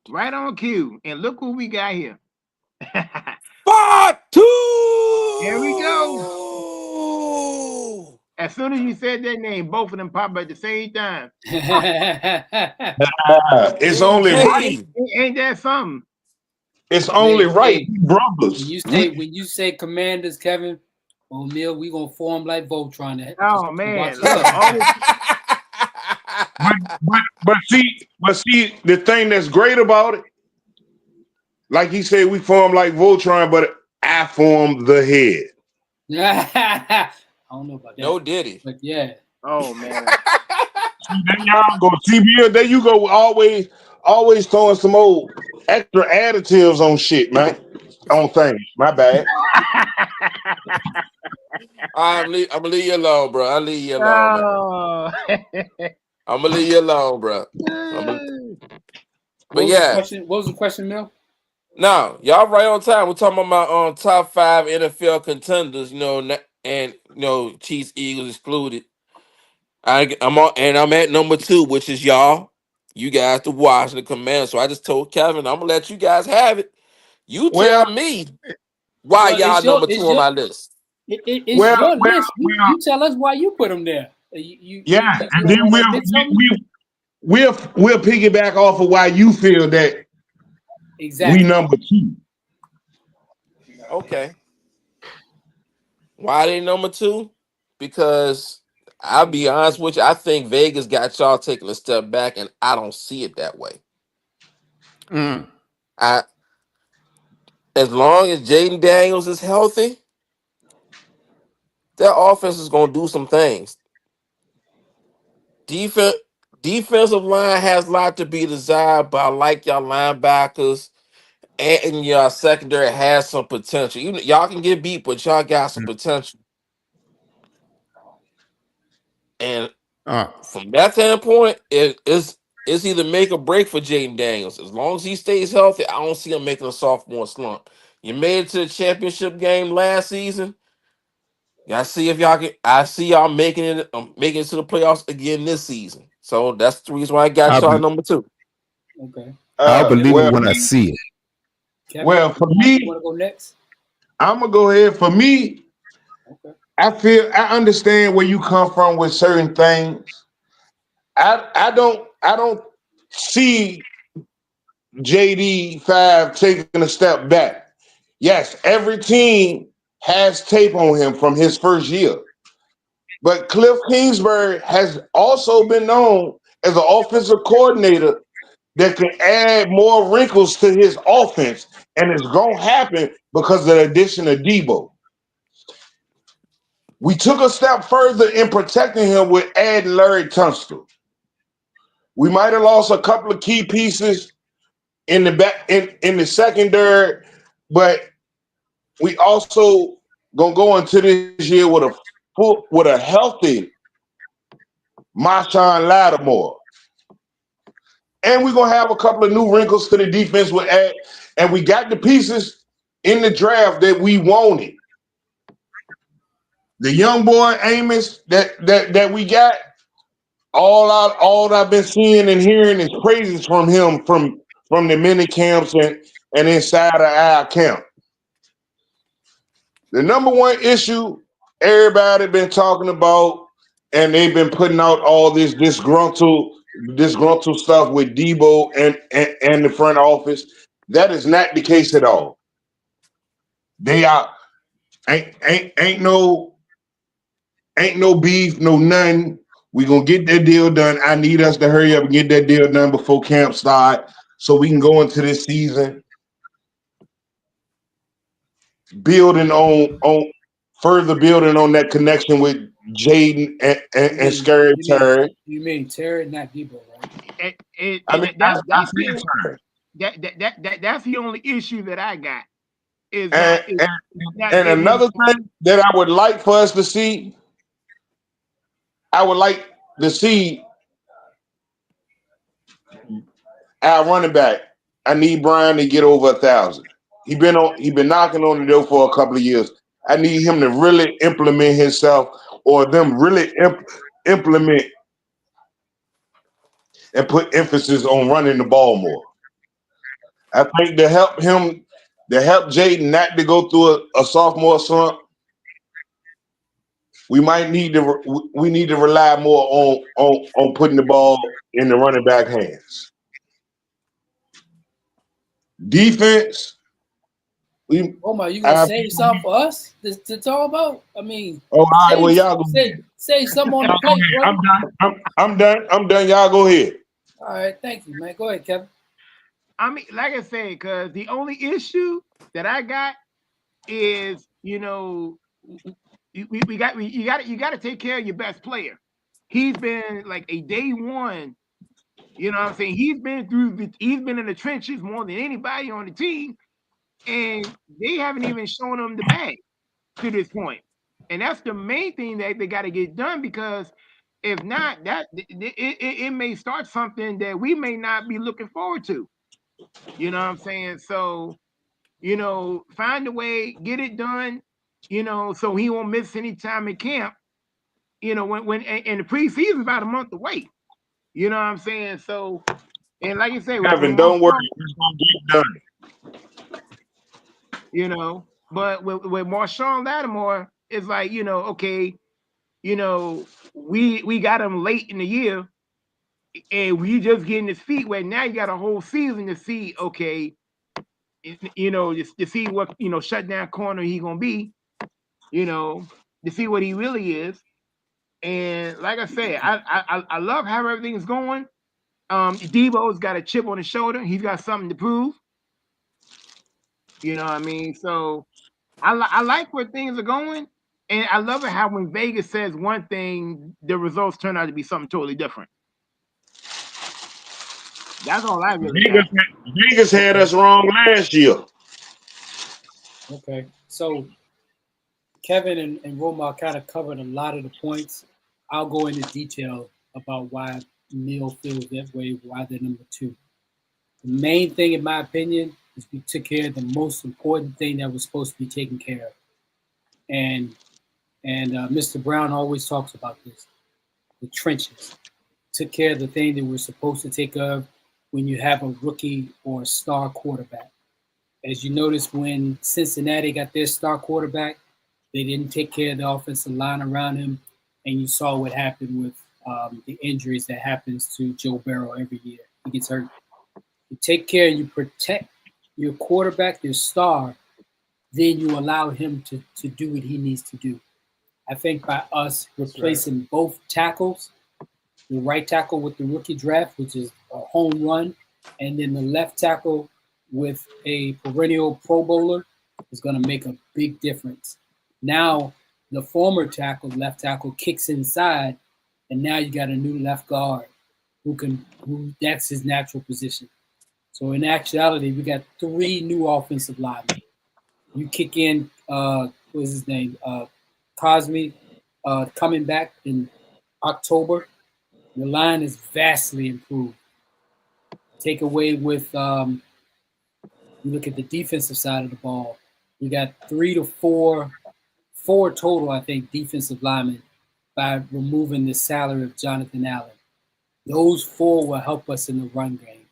Right on cue. And look what we got here. Part 2. Here we go. As soon as you said that name, both of them popped at the same time. it's only right. Ain't that something? It's only right, brothers. When you say Commanders, Kevin O'Neal, we gonna form like Voltron. Oh man, but see, the thing that's great about it, like he said, we form like Voltron, but I formed the head. I don't know about that. No Diddy. But yeah. Oh man. See, there y'all go. See, there you go. Always throwing some old extra additives on shit, man. On things. My bad. I'm gonna leave you alone, bro. I'll leave you alone, man. I'm gonna leave you alone, bro. But yeah. What was the question, Mel? No, y'all right on time. We're talking about my top 5 NFL contenders, and Chiefs, Eagles excluded. I'm at number 2, which is y'all. You guys, the Washington Commanders. So I just told Kevin, I'm gonna let you guys have it. You tell me why y'all number 2 on my list. It's your list. You tell us why you put them there. And then we'll piggyback off of why you feel that we number 2. Okay. Why they number 2? Because I'll be honest with you, I think Vegas got y'all taking a step back, and I don't see it that way. As long as Jaden Daniels is healthy, their offense is going to do some things. Defensive line has a lot to be desired, but I like y'all linebackers, and your secondary has some potential. Y'all can get beat, but y'all got some potential. And from that standpoint, it's either make or break for Jaden Daniels. As long as he stays healthy, I don't see him making a sophomore slump. You made it to the championship game last season. Y'all see if y'all can. I see y'all making it to the playoffs again this season. So that's the reason why I got y'all number 2. Okay. I'll believe it when I see it. Kevin, for me, you want to go next? I'm gonna go ahead. For me, I understand where you come from with certain things. I don't see JD5 taking a step back. Yes, every team has tape on him from his first year. But Cliff Kingsbury has also been known as an offensive coordinator that can add more wrinkles to his offense. And it's going to happen because of the addition of Debo. We took a step further in protecting him with adding Larry Tunstall. We might have lost a couple of key pieces in the back in the secondary, but we also gonna go into this year with a healthy Marshawn Lattimore. And we're gonna have a couple of new wrinkles to the defense with add, and we got the pieces in the draft that we wanted. The young boy Amos that we got, all I've been seeing and hearing is praises from him from the mini camps and inside of our camp. The number one issue everybody been talking about, and they've been putting out all this disgruntled stuff with Debo and the front office. That is not the case at all. They are ain't no beef, no nothing. We gonna get that deal done. I need us to hurry up and get that deal done before camp start, so we can go into this season building on that connection with Jaden and Scary Terry. You mean Terry, not Debo, right? That's the only issue that I got. And another thing that I would like for us to see, I would like to see our running back. I need Brian to get over 1,000. He been knocking on the door for a couple of years. I need him to really implement himself, or them really implement and put emphasis on running the ball more. I think to help Jaden not to go through a sophomore slump, we need to rely more on putting the ball in the running back hands. Defense, Omar, you gonna save something for us to talk about? I mean, all right, well y'all go say something on the plate, brother. I'm done. Y'all go ahead. All right, thank you, man. Go ahead, Kevin. I mean, like I said, because the only issue that I got is, you got to take care of your best player. He's been like a day one. You know what I'm saying? He's been in the trenches more than anybody on the team, and they haven't even shown him the bag to this point. And that's the main thing that they got to get done, because if not, that it may start something that we may not be looking forward to. You know what I'm saying? So, find a way, get it done, so he won't miss any time in camp. When and the preseason is about a month away. You know what I'm saying? So, and like you say, Kevin, don't worry, it's gonna get done. But with Marshawn Lattimore, it's like, okay, we got him late in the year, and we just getting his feet wet. Now you got a whole season to see, okay, just to see what shutdown corner he gonna be, to see what he really is. And like I said, I love how everything's going. Debo's got a chip on his shoulder. He's got something to prove. You know what I mean? So I like where things are going. And I love it how when Vegas says one thing, the results turn out to be something totally different. That's all I really got. Vegas had us wrong last year. Okay. So Kevin and Roma kind of covered a lot of the points. I'll go into detail about why Neil feels that way, why they're number 2. The main thing, in my opinion, is we took care of the most important thing that was supposed to be taken care of. And Mr. Brown always talks about this, the trenches. Took care of the thing that we're supposed to take care of when you have a rookie or a star quarterback. As you notice, when Cincinnati got their star quarterback, they didn't take care of the offensive line around him, and you saw what happened with the injuries that happens to Joe Burrow every year. He gets hurt. You take care and you protect your quarterback, your star, then you allow him to do what he needs to do. I think by us replacing both tackles, the right tackle with the rookie draft, which is a home run, and then the left tackle with a perennial Pro Bowler, is going to make a big difference. Now, the former tackle, left tackle, kicks inside, and now you got a new left guard who that's his natural position. So in actuality, we got 3 new offensive linemen. You kick in, what was his name? Cosme coming back in October. The line is vastly improved. Take away with, you look at the defensive side of the ball, you got 3 to 4 total, I think, defensive linemen by removing the salary of Jonathan Allen. Those 4 will help us in the run game.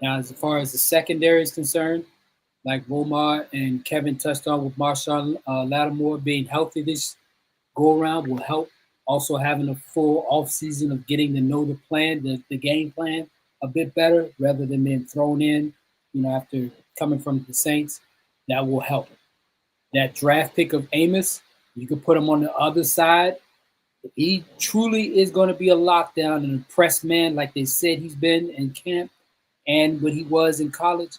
Now, as far as the secondary is concerned, like Romar and Kevin touched on with Marshawn Lattimore being healthy this go-around will help. Also having a full offseason of getting to know the plan, the game plan a bit better rather than being thrown in, after coming from the Saints, that will help. That draft pick of Amos, you could put him on the other side. If he truly is going to be a lockdown and a press man like they said he's been in camp and what he was in college,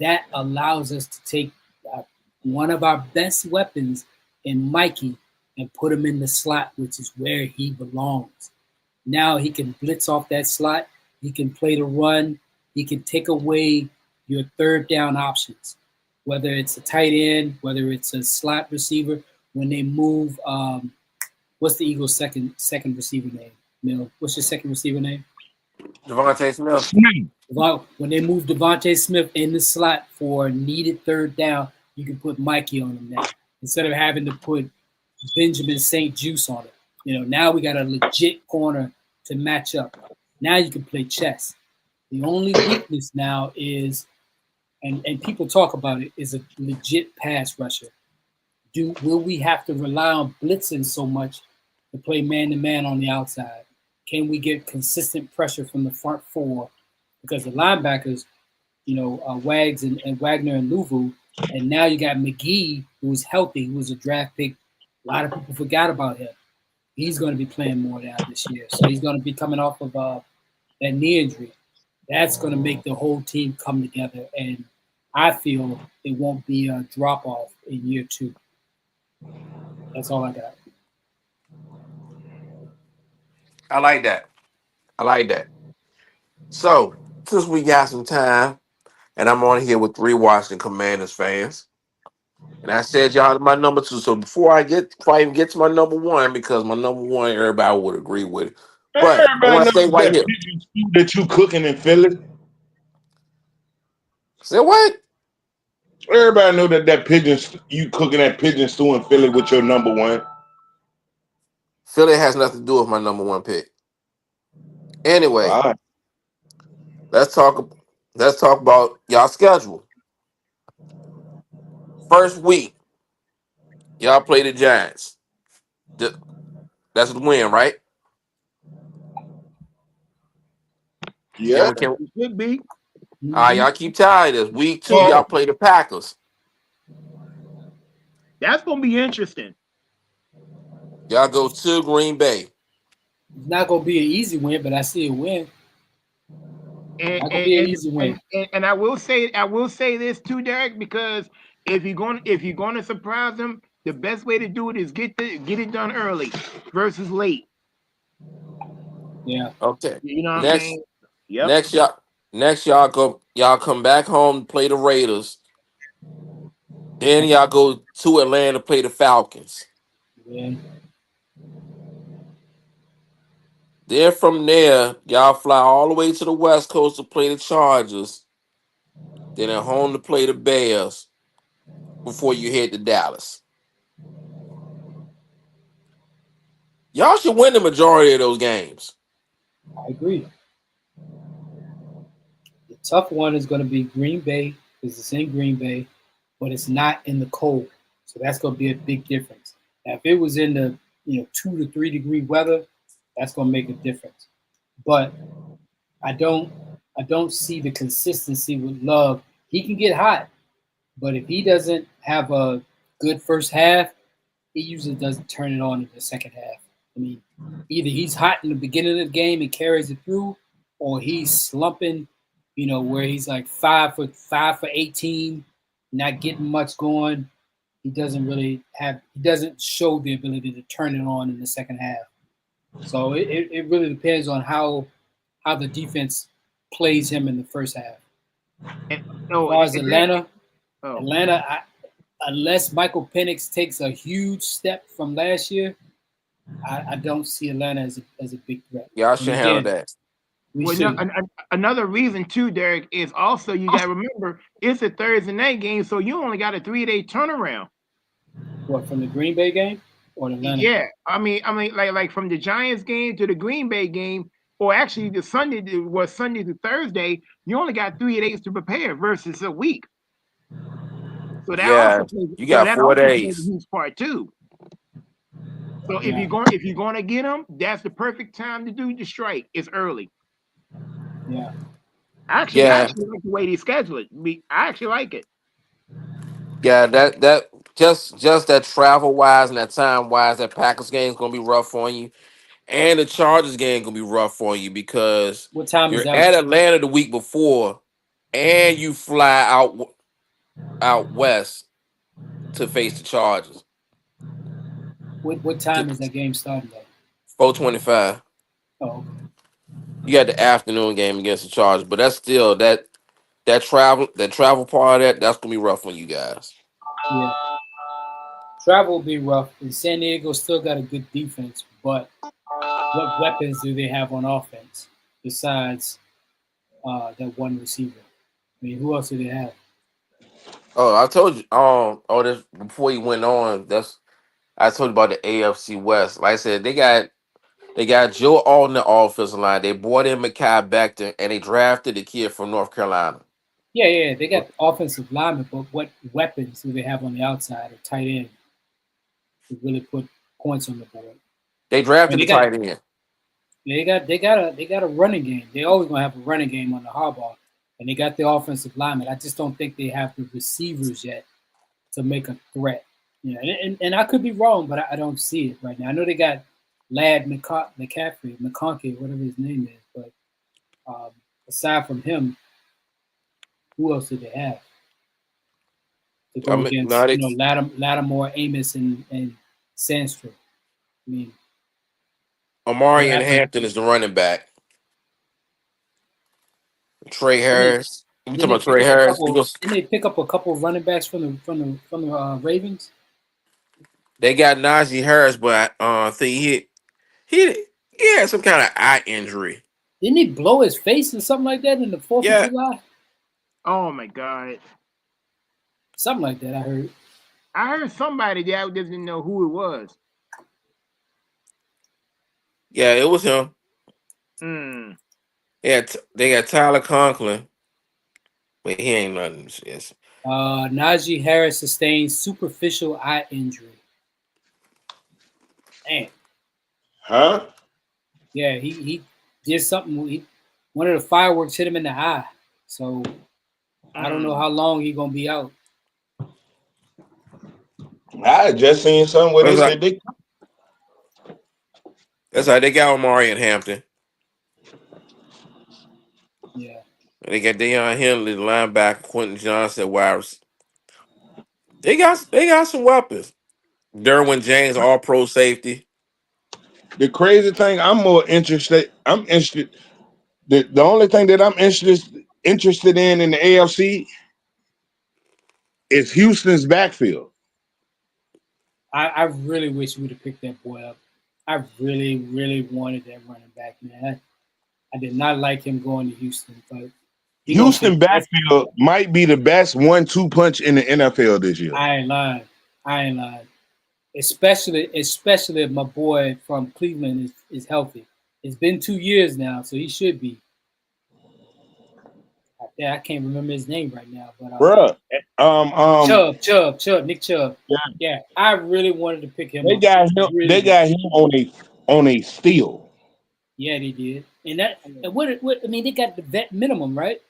that allows us to take one of our best weapons in Mikey and put him in the slot, which is where he belongs. Now he can blitz off that slot. He can play the run. He can take away your third down options, whether it's a tight end, whether it's a slot receiver. When they move What's the Eagles' second receiver name? Mill. What's your second receiver name? Devontae Smith. When they move Devontae Smith in the slot for a needed third down, you can put Mikey on him now instead of having to put Benjamin St. Juice on it. Now we got a legit corner to match up. Now you can play chess. The only weakness now is, and people talk about it, is a legit pass rusher. Will we have to rely on blitzing so much to play man-to-man on the outside? Can we get consistent pressure from the front four? Because the linebackers, Wags and Wagner and Louvu, and now you got McGee, who's healthy, who was a draft pick. A lot of people forgot about him. He's going to be playing more now this year. So he's going to be coming off of that knee injury. That's going to make the whole team come together. And I feel it won't be a drop-off in year 2. That's all I got. I like that. So, since we got some time, and I'm on here with 3 Washington Commanders fans, and I said y'all my number 2. So before I even get to my number 1, because my number 1 everybody would agree with it, but I Everybody want to knows stay right that here. pigeon stew that you cooking in Philly. Say what? Everybody know that you cooking that pigeon stew in Philly with your number 1. Philly has nothing to do with my number 1 pick. Anyway, All right. let's talk about y'all schedule. First week, y'all play the Giants. That's the win, right? Can Yeah. we can It should be. y'all keep tied this. Week 2, Well, y'all play the Packers. That's gonna be interesting. Y'all go to Green Bay. It's not going to be an easy win, but I see a win. And Not going to and, be an and, easy and, win. and I will say this too, Derek, because if you're gonna surprise them, the best way to do it is get it done early versus late. Yeah. Okay. You know what I'm Next saying? Yep. next y'all come back home to play the Raiders. Then y'all go to Atlanta to play the Falcons. Yeah. Then from there, y'all fly all the way to the West Coast to play the Chargers. Then at home to play the Bears before you head to Dallas. Y'all should win the majority of those games. I agree. The tough one is going to be Green Bay because it's in Green Bay, but it's not in the cold. So that's going to be a big difference. Now, if it was in the 2 to 3 degree weather, that's going to make a difference. But I don't see the consistency with Love. He can get hot, but if he doesn't have a good first half, he usually doesn't turn it on in the second half. I mean, either he's hot in the beginning of the game and carries it through, or he's slumping, where he's like 5 for 18, not getting much going. He doesn't show the ability to turn it on in the second half. So it really depends on how the defense plays him in the first half. And As no, far as Atlanta, oh, unless Michael Penix takes a huge step from last year, I don't see Atlanta as a big threat. Y'all And should handle again, that. we well, should. another reason too, Derek, is also you got to remember it's a Thursday night game, so you only got a 3-day turnaround. What, from the Green Bay game or the Atlanta Yeah, game? I mean, like from the Giants game to the Green Bay game, or actually the Sunday was Sunday to Thursday. You only got 3 days to prepare versus a week. So that Yeah, also plays, you so got that 4 also plays a days. huge part too. So Yeah. if you're going to get them, that's the perfect time to do the strike. It's early. Yeah. I Yeah, actually like the way they schedule it. I actually like it. yeah. That just that travel wise and that time wise, that Packers game is gonna be rough on you, and the Chargers game gonna be rough on you because What time is you're that at one? Atlanta the week before, and you fly out west to face the Chargers. What time is that game starting at? 4:25. Oh, You got the afternoon game against the Chargers, but that's still that travel part of that's gonna be rough on you guys. yeah. Travel will be rough, and San Diego still got a good defense, but what weapons do they have on offense besides that one receiver? I mean, who else do they have? Oh, I told you. This before you went on. I told you about the AFC West. Like I said, they got Joe Alton in the offensive line. They brought in Mekhi Becton, and they drafted the kid from North Carolina. Yeah, they got offensive linemen, but what weapons do they have on the outside or tight end to really put points on the board? They I mean, drafted the tight end. they got a running game. They always gonna have a running game on the Harbaugh, and they got the offensive linemen. I just don't think they have the receivers yet to make a threat. And I could be wrong, but I don't see it right now. I know they got McConkey, whatever his name is, but aside from him, who else do they have to I go mean, against? no, they, Lattimore, Amos, and Sandstrom. I mean, what Amari and happened? Hampton is the running back. Trey Didn't they, Harris. You didn't talking they about pick Trey up a Harris? couple? Didn't they pick up a couple of running backs from the Ravens? They got Najee Harris, but I think he had some kind of eye injury. Didn't he blow his face or something like that in the Fourth of Yeah, July? Oh my God. Something like that. I heard. I heard somebody that doesn't know who it was. yeah, it was him. Hmm. They got Tyler Conklin, but he ain't nothing. Yes. Najee Harris sustained superficial eye injury. Damn. Huh? Yeah, he did something. One of the fireworks hit him in the eye. So I don't know how long he gonna be out. I had just seen something where they That's like said they they got Amari and Hampton. Yeah. And they got Deion Henley, the linebacker, Quentin Johnson, wide. They got some weapons. Derwin James, all pro safety. the crazy thing. I'm interested. The only thing that I'm interested in the AFC is Houston's backfield. I really wish we would have picked that boy up. I really, really wanted that running back, man. I did not like him going to Houston, but he gonna Houston take this. backfield might be the best 1-2 punch in the NFL this year. I ain't lying. I ain't lying. Especially if my boy from Cleveland is healthy. It's been 2 years now, so he should be. Yeah, I can't remember his name right now, but Bruh. Chubb, Nick Chubb. Yeah, I really wanted to pick him They up. got him. Really They did. got him on a steal. Yeah, they did. And what I mean, they got the vet minimum, right?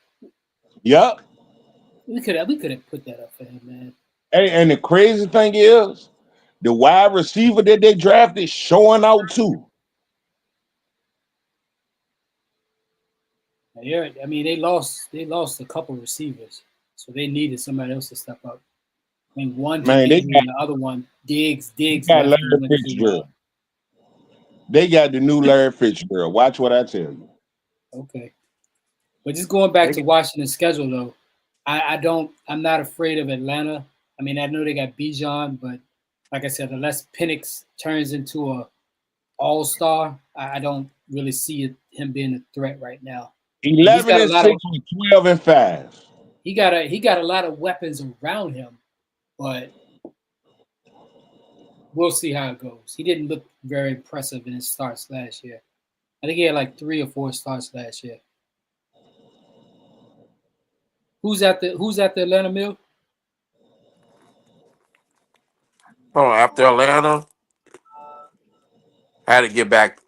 Yep. We could have put that up for him, man. Hey, and the crazy thing is, the wide receiver that they drafted showing out too. Yeah, I mean they lost a couple receivers, so they needed somebody else to step up. I mean, one to Man, they injury, and the other one Diggs got left Larry and went to Fitzgerald. They got the new Larry Fitzgerald. Watch what I tell you. okay. But just going back to Washington's schedule though, I'm not afraid of Atlanta. I mean, I know they got Bijan, but like I said, unless Penix turns into a all-star, I don't really see him being a threat right now. And he's got a lot 11-6 of with 12-5. he got a lot of weapons around him, but we'll see how it goes. He didn't look very impressive in his starts last year. I think he had like 3 or 4 starts last year. Who's at the Atlanta Mill? Oh, after Atlanta, I had to get back.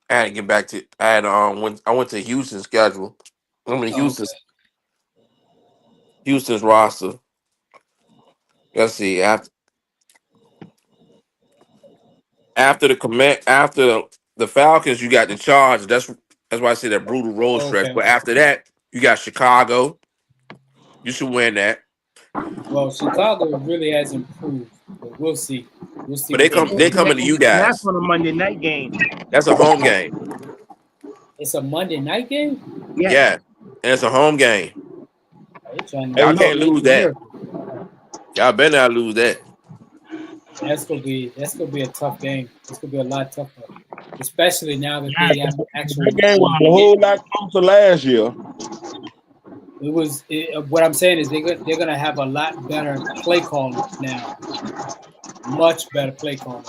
I had to get back to. I had I went to Houston's schedule. I mean Oh, okay. Houston's roster. Let's see. After the Falcons, you got the Chargers. That's why I say that brutal road stretch. Okay. But after that, you got Chicago. You should win that. Well, Chicago really has improved, but we'll see. We'll see But they what they come. do. They coming to you And that's guys. on a Monday night game. That's a home game. It's a Monday night game. Yes. Yeah, and it's a home game. They're trying Hey, Y'all to look, can't make lose a that. miracle. Y'all better not lose that. That's gonna be a tough game. It's gonna be a lot tougher, especially now that Yeah, they have actual. that game was a whole lot closer last year. What I'm saying is they're gonna have a lot better play calling now, much better play calling.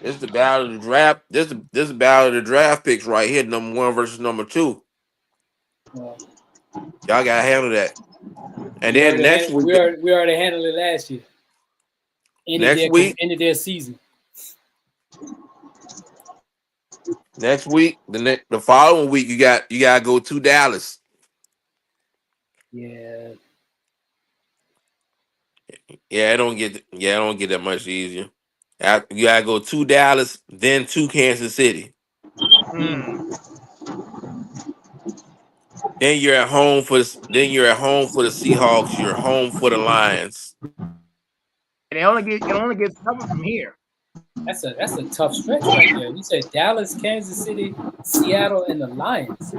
This is the battle of the draft. This is the battle of the draft picks right here. Number 1 versus number 2. Well, Y'all gotta handle that. And we then already next had, week, we already handled it last year. next week, Ended their season. the following week, you gotta go to Dallas. Yeah, Yeah, it don't get that much easier. You gotta go to Dallas, then to Kansas City. Then you're at home for the Seahawks. You're home for the Lions. And it only gets tougher from here. that's a tough stretch right there. You said Dallas, Kansas City, Seattle, and the Lions.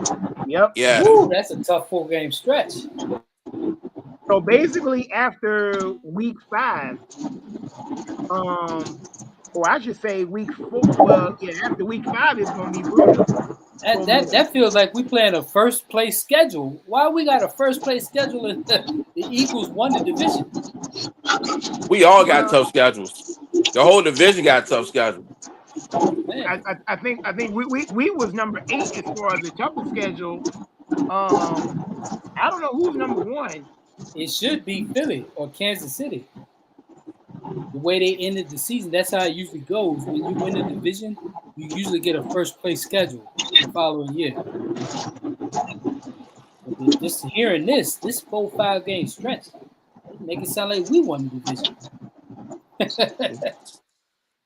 Yep. Yeah. Woo, that's a tough 4-game stretch. So basically, after week 5, or I should say week 4. Well, yeah, after week 5 is going to be brutal. That feels like we playing a first place schedule. Why we got a first place schedule and the Eagles won the division? We all got tough schedules. The whole division got a tough schedule. Man, I think we was number 8 as far as the toughest schedule. I don't know who's number 1. it should be Philly or Kansas City. The way they ended the season, that's how it usually goes. When you win the division, you usually get a first place schedule the following year. But just hearing this 4-5 game stretch, make it sound like we won the division.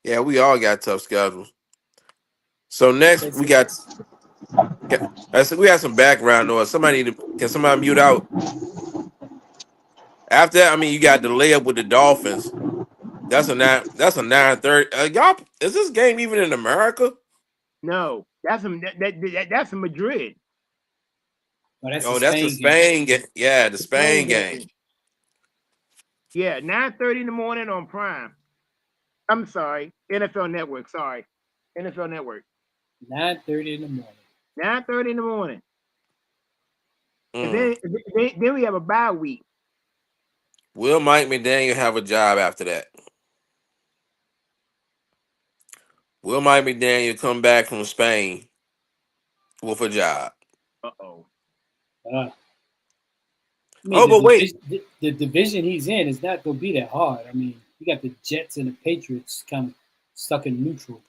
Yeah, we all got tough schedules. So next we got we got some background noise. Can somebody mute out? After that, I mean, you got the layup with the Dolphins. That's a 9:30. Y'all, is this game even in America? No, that's in Madrid. Oh, That's the Spain game. Yeah, the Spain game. Yeah, 9:30 in the morning on Prime. I'm sorry, NFL Network. Sorry, NFL Network. 9:30 in the morning. 9:30 in the morning. And then we have a bye week. Will Mike McDaniel have a job after that? Will Mike McDaniel come back from Spain with a job? Uh-oh. I mean, But wait. The division he's in is not going to be that hard. I mean, you got the Jets and the Patriots kind of stuck in neutral.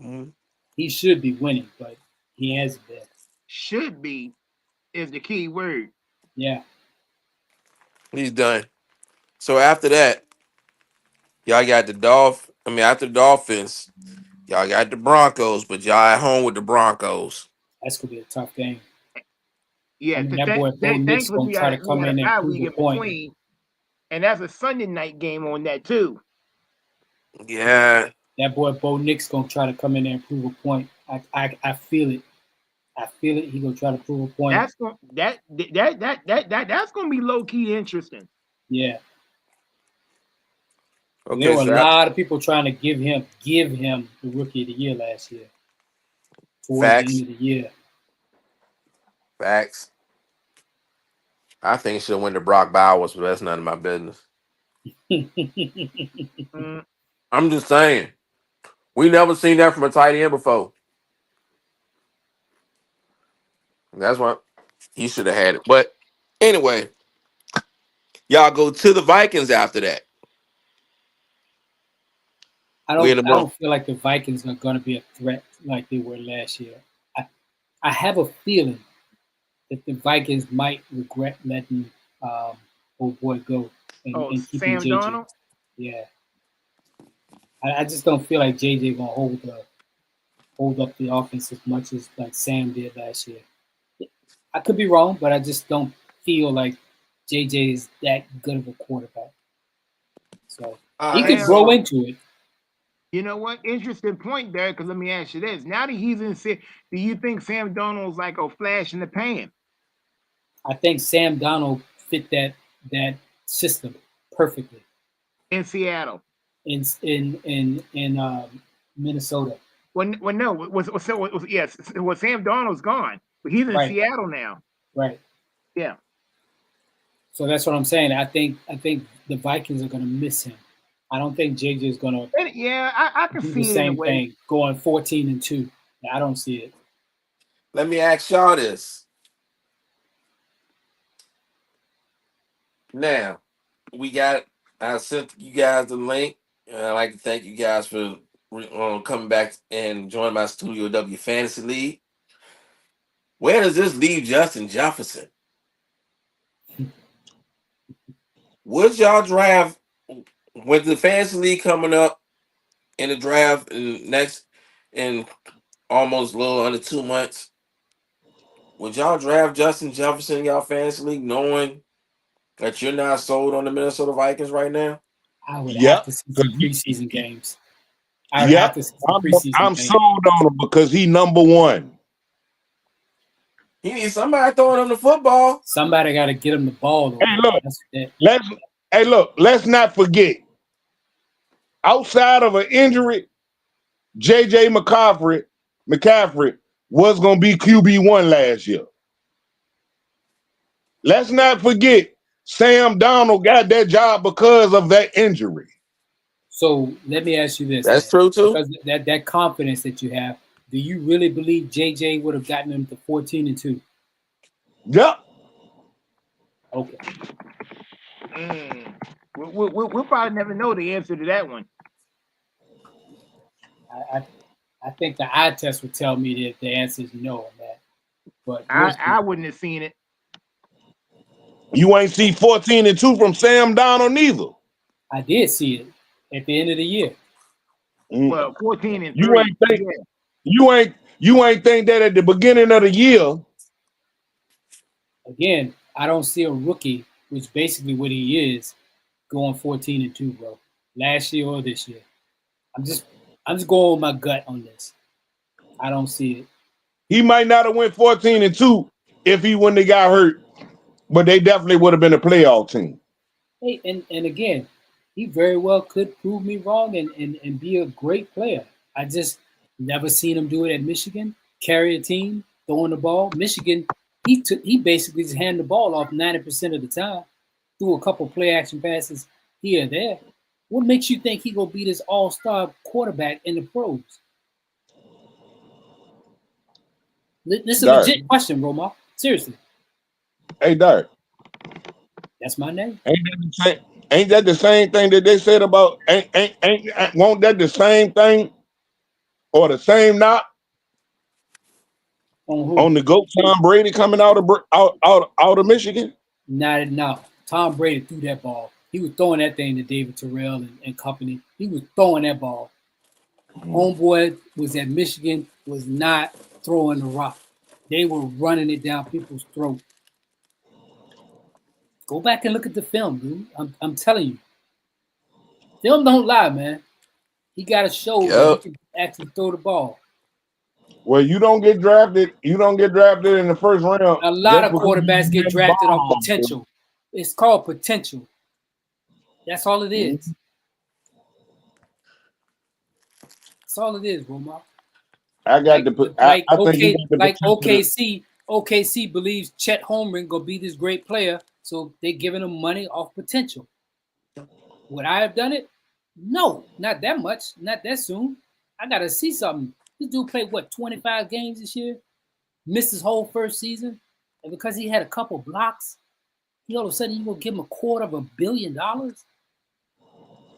Mm-hmm. He should be winning, but he hasn't been. Should be is the key word. Yeah. He's done. So after that, y'all got after the Dolphins, y'all got the Broncos, but y'all at home with the Broncos. That's going to be a tough game. Yeah, I mean, that boy Bo Nix going to try to come in and prove a point. And that's a Sunday night game on that too. Yeah. That boy Bo Nix going to try to come in there and prove a point. I feel it. I feel it. He gonna try to prove a point. That's gonna be low key interesting. Yeah. Okay, there were a lot of people trying to give him the Rookie of the Year last year. Towards the end of the year. Facts. I think he should win to Brock Bowers, but that's none of my business. I'm just saying. We never seen that from a tight end before. That's why he should have had it. But anyway, y'all go to the Vikings after that. I don't feel like the Vikings are going to be a threat like they were last year. I have a feeling that the Vikings might regret letting old boy go and keeping Sam JJ. Darnold? Yeah. I just don't feel like JJ gonna hold up the offense as much as like Sam did last year. I could be wrong, but I just don't feel like JJ is that good of a quarterback. So he could grow into it. You know what? Interesting point there, because let me ask you this. Now that he's in, do you think Sam Darnold's like a flash in the pan? I think Sam Darnold fit that system perfectly in Seattle. in Minnesota. No, yes, Sam Darnold's gone, but he's in Right, Seattle now. right. Yeah. So that's what I'm saying. I think the Vikings are going to miss him. I don't think JJ is going to Yeah, I can do the see it in a same way. thing, going 14-2. I don't see it. Let me ask y'all this. Now, I sent you guys the link. And I'd like to thank you guys for coming back and joining my Studio W Fantasy League. Where does this leave Justin Jefferson? Would y'all draft with the Fantasy League coming up in the draft in almost a little under 2 months? Would y'all draft Justin Jefferson in y'all Fantasy League knowing that you're not sold on the Minnesota Vikings right now? I would have Yep. to see 'Cause some preseason games. I would have Yep. to see some I'm, preseason I'm games. sold on him because he number one. He needs somebody throwing him the football. Somebody got to get him the ball over Hey, there. look, That's that. let's not forget. Outside of an injury, JJ McCaffrey was gonna be QB1 last year. Let's not forget Sam Donald got that job because of that injury. So let me ask you this That's then, true too. because that confidence that you have, do you really believe JJ would have gotten him to 14-2? Yep. Okay. We'll probably never know the answer to that one. I think the eye test would tell me that the answer is no on that. But I wouldn't have seen it. You ain't see 14-2 from Sam Donald neither. I did see it at the end of the year. Well, 14-3. You ain't think you ain't think that at the beginning of the year. Again, I don't see a rookie, which basically what he is, going 14-2, bro. Last year or this year. I'm just going with my gut on this. I don't see it. He might not have went 14-2 if he wouldn't have got hurt, but they definitely would have been a playoff team. Hey, and again, he very well could prove me wrong and be a great player. I just never seen him do it at Michigan. Carry a team, throwing the ball. Michigan, he basically just handed the ball off 90% of the time. Threw a couple play action passes here and there. What makes you think he gonna be this all-star quarterback in the pros? This is a Dart. legit question, Roma. Seriously. Hey, Dart. That's my name. Ain't that the same thing that they said about won't that the same thing or the same knock On who? on the GOAT Tom Brady coming out of Michigan? Not enough. Tom Brady threw that ball. He was throwing that thing to David Terrell and company. He was throwing that ball. Homeboy was at Michigan, was not throwing the rock. They were running it down people's throat. Go back and look at the film, dude. I'm telling you. Film don't lie, man. He got to show that he Yep. can actually throw the ball. Well, you don't get drafted. You don't get drafted in the first round A lot just of because you quarterbacks get ran the drafted off ball. potential. It's called potential. That's all it is. That's all it is, Roma. I got to put. Like I think he got the like potential. OKC believes Chet Holmgren gonna be this great player, so they're giving him money off potential. Would I have done it? No, not that much, not that soon. I gotta see something. This dude played what 25 games this year, missed his whole first season, and because he had a couple blocks, all of a sudden you gonna give him $250 million?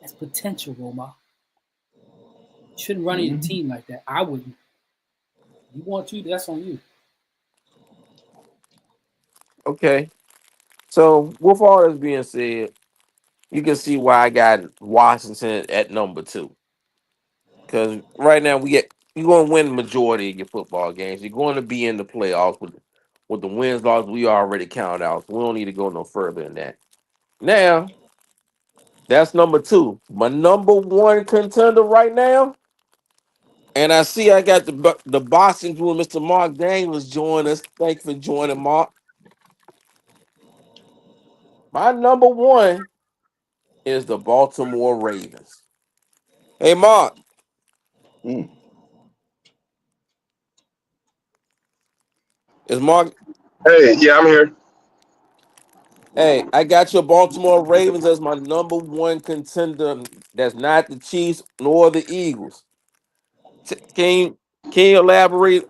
That's potential, Roma. You shouldn't run your team like that. I wouldn't. You want to? That's on you. Okay. So with all this being said, you can see why I got Washington at number 2. Because right now you're going to win the majority of your football games. You're going to be in the playoffs with the wins loss we already counted out. So we don't need to go no further than that. Now that's number 2. My number 1 contender right now, and I see I got the boxing crew, Mr. Mark Daniels join us. Thank you for joining, Mark. My number 1 is the Baltimore Ravens. Hey, Mark. Mm. Is Mark? Hey, yeah, I'm here. Hey, I got your Baltimore Ravens as my number one contender. That's not the Chiefs nor the Eagles. Can you elaborate?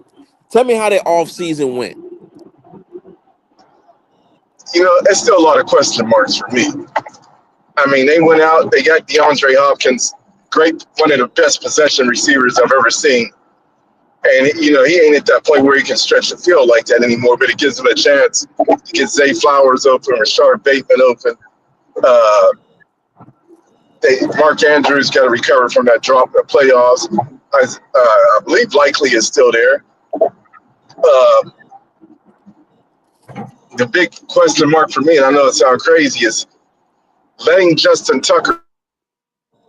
Tell me how that offseason went. It's still a lot of question marks for me. I mean, they went out, they got DeAndre Hopkins, great, one of the best possession receivers I've ever seen. And, he ain't at that point where he can stretch the field like that anymore, but it gives him a chance to get Zay Flowers open, Rashard Bateman open. Uh, Mark Andrews got to recover from that drop in the playoffs. I believe Likely is still there. The big question mark for me, and I know it sounds crazy, is letting Justin Tucker,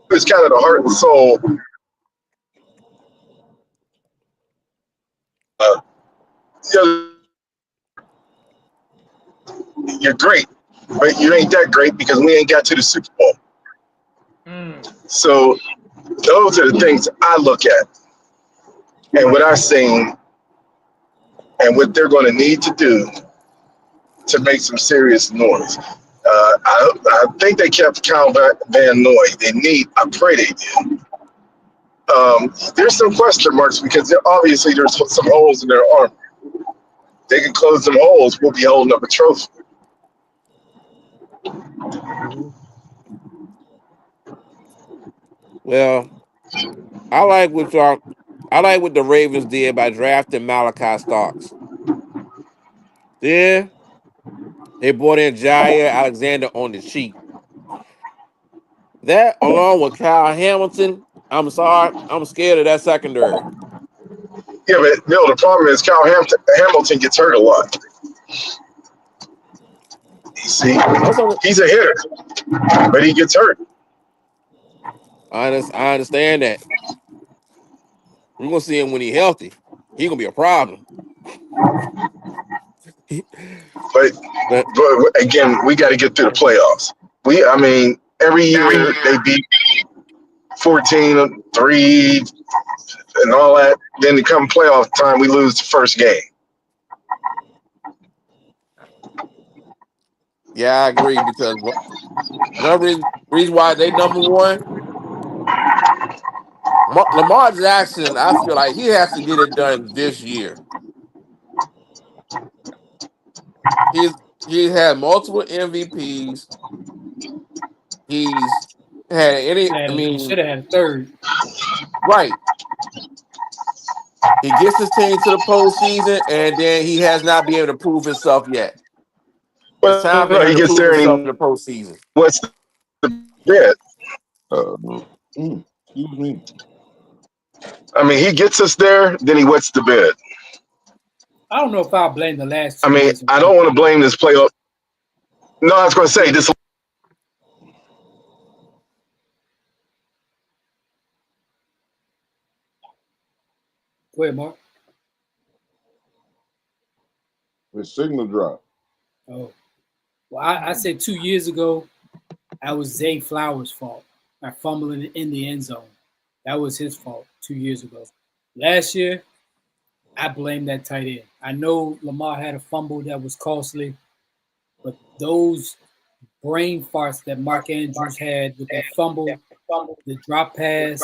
who's kind of the heart and soul, you're great, but you ain't that great because we ain't got to the Super Bowl. So those are the things I look at and what I've seen and what they're going to need to do to make some serious noise. I think they kept Kyle Van Noy. I pray they did. There's some question marks because obviously there's some holes in their arm. They can close them holes. We'll be holding up a trophy. Well, I like what the Ravens did by drafting Malachi Starks. Then they brought in Jair Alexander on the cheap. That along with Kyle Hamilton, I'm sorry, I'm scared of that secondary. Yeah, but the problem is Kyle Hamilton gets hurt a lot. You see, he's a hitter, but he gets hurt. I understand that. We're gonna see him when he's healthy. He's gonna be a problem. But, But but again, we got to get through the playoffs. Every year they beat 14-3 and all that. Then to come playoff time, we lose the first game. yeah, I agree because one reason why they number one, Lamar Jackson, I feel like he has to get it done this year. He's he's had multiple MVPs. He's had He should have had a third. right. He gets his team to the postseason, and then he has not been able to prove himself yet. It's But time for no, him he to gets prove there himself and in the postseason. what's the bet? Excuse me. He gets us there, then he wets the bed. I don't know if I'll blame the last 2 years. I don't want to blame this playoff. No, I was going to say this. Go ahead, Mark. The signal drop. Oh, well, I said 2 years ago, that was Zay Flowers' fault. By fumbling in the end zone. That was his fault 2 years ago. Last year, I blame that tight end. I know Lamar had a fumble that was costly, but those brain farts that Mark Andrews had with that fumble, the drop pass,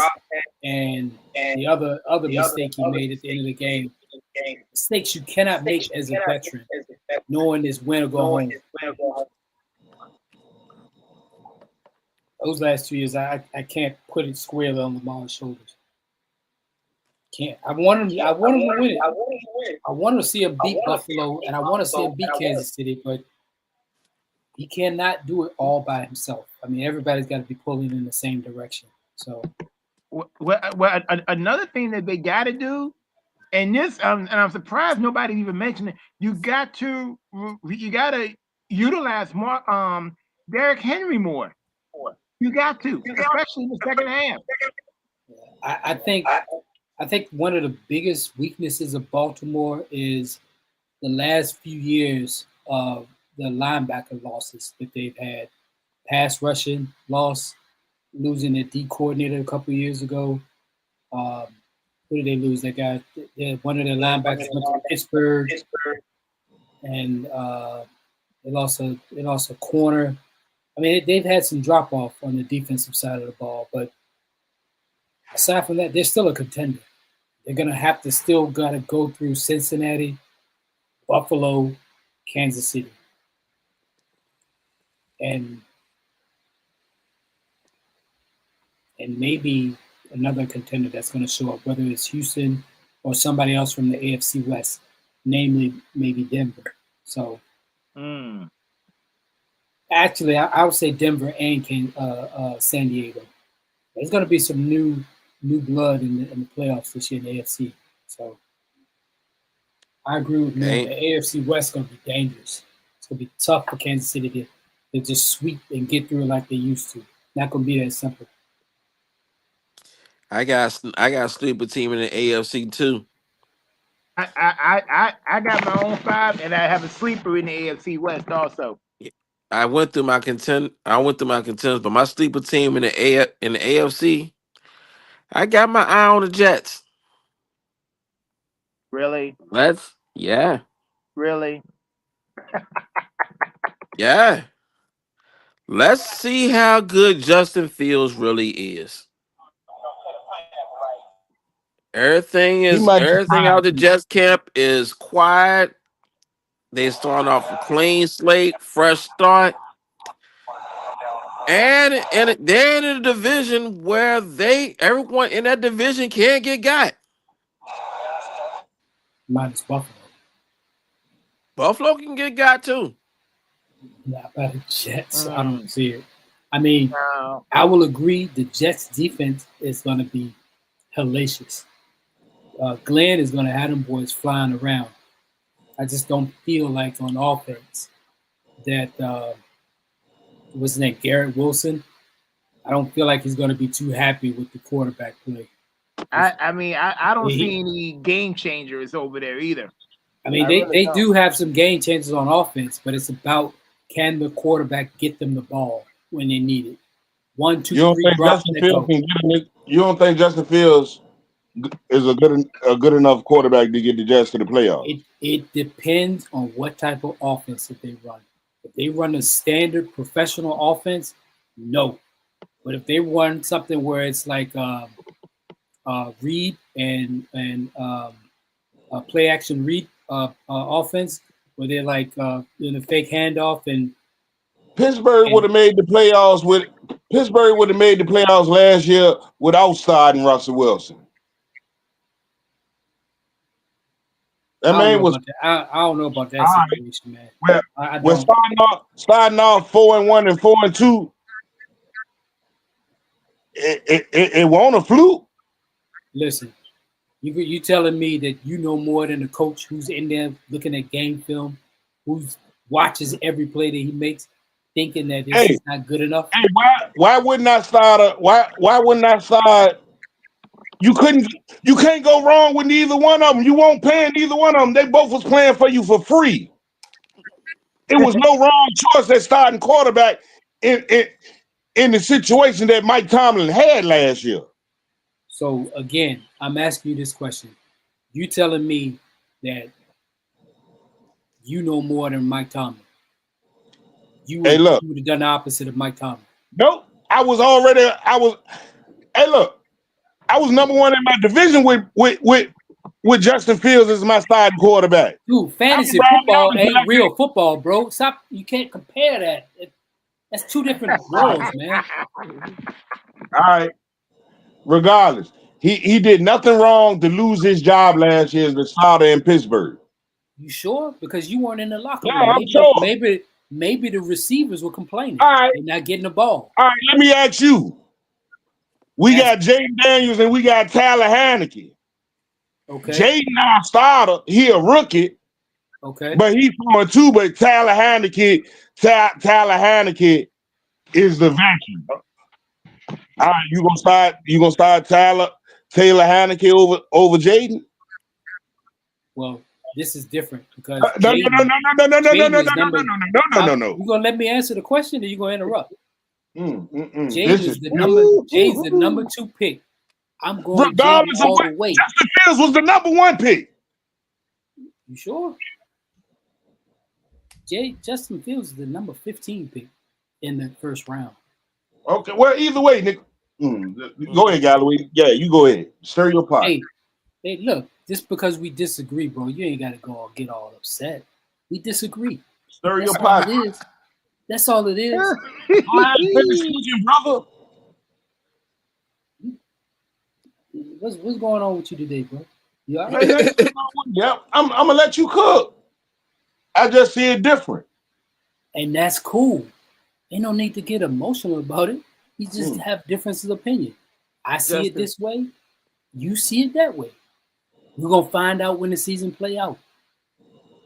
and the other mistake he made at the end of the game. Mistakes you cannot make as a veteran, knowing this win or go home. Those last 2 years, I can't put it squarely on Lamar's shoulders. Can't. I want him to win it. I want to see him beat Buffalo, and I want to see him beat Kansas City, but he cannot do it all by himself. Everybody's got to be pulling in the same direction. So, Another thing that they got to do, and this, and I'm surprised nobody even mentioned it. You got to utilize more Derrick Henry more. You got to, especially in the second half. I think one of the biggest weaknesses of Baltimore is the last few years of the linebacker losses that they've had. pass rushing loss, losing their D coordinator a couple years ago. Who did they lose? That guy, one of their linebackers went to Pittsburgh, and they lost a corner. I mean, they've had some drop off on the defensive side of the ball, but aside from that, they're still a contender. They're gonna have to still gotta go through Cincinnati, Buffalo, Kansas City, and maybe another contender that's going to show up, whether it's Houston or somebody else from the AFC West, namely maybe Denver. So, actually, I would say Denver and San Diego. There's going to be some new blood in the playoffs this year in the AFC. So, I agree with Neil. The AFC West is going to be dangerous. It's going to be tough for Kansas City to just sweep and get through it like they used to. Not going to be that simple. I got a sleeper team in the AFC too. I got my own 5, and I have a sleeper in the AFC West also. I went through my contenders, but my sleeper team in the AFC, I got my eye on the Jets. Really? Really? Yeah. Let's see how good Justin Fields really is. Everything out the Jets camp is quiet. They starting off a clean slate, fresh start. And they're in a division where everyone in that division can't get got. Minus Buffalo. Buffalo can get got too. Not by the Jets. I don't see it. I mean, I will agree the Jets defense is going to be hellacious. Glenn is going to have them boys flying around. I just don't feel like on offense that was that Garrett Wilson. I don't feel like he's going to be too happy with the quarterback play. I don't see any game changers over there either. I mean, they do have some game changers on offense, but it's about can the quarterback get them the ball when they need it. 1, 2, 3 drops and go. You don't think Justin Fields is a good enough quarterback to get the Jets to the playoffs? It depends on what type of offense that they run. If they run a standard professional offense, no. But if they run something where it's like read and play action read offense, where they're like doing a fake handoff and Pittsburgh would have made the playoffs last year without starting Russell Wilson. I don't know about that situation, man. We're starting off 4-1 and 4-2. It won't a fluke. Listen, you telling me that you know more than the coach who's in there looking at game film, who watches every play that he makes, thinking that this is not good enough? Hey, why wouldn't I start? Why wouldn't I start? You can't go wrong with neither one of them. You won't pay neither one of them. They both was playing for you for free. It was no wrong choice at starting quarterback in the situation that Mike Tomlin had last year. So again, I'm asking you this question. You telling me that you know more than Mike Tomlin? You would have done the opposite of Mike Tomlin. Nope. I was number one in my division with Justin Fields as my starting quarterback. Dude, fantasy football ain't real football, bro. Stop. You can't compare that. That's two different worlds, man. All right. Regardless, he did nothing wrong to lose his job last year as the starter in Pittsburgh. You sure? Because you weren't in the locker room. Yeah, I'm sure. Maybe the receivers were complaining. All right. They're not getting the ball. All right, let me ask you. We got Jaden Daniels and we got Tyler Heineke. Okay. Jaden our starter, he a rookie. Okay. But he's 4-2, but Tyler Heineke is the vacuum. All right, you gonna start Taylor Heineke over Jaden? Well, this is different because no. You gonna let me answer the question, or you gonna interrupt? Jaden is the number 2 pick. I'm going regardless Jaden of all what the way. Justin Fields was the number 1 pick. You sure? Justin Fields is the number 15 pick in the first round. Okay, well, either way, Nick. Go ahead, Galloway. Yeah, you go ahead. Stir your pot. Hey, look, just because we disagree, bro, you ain't got to go get all upset. We disagree. Stir your pot. That's all it is. Brother. What's going on with you today, bro? You all right? Yeah, I'm gonna let you cook. I just see it different. And that's cool. Ain't no need to get emotional about it. You just have differences of opinion. I see it this way. You see it that way. We're going to find out when the season play out.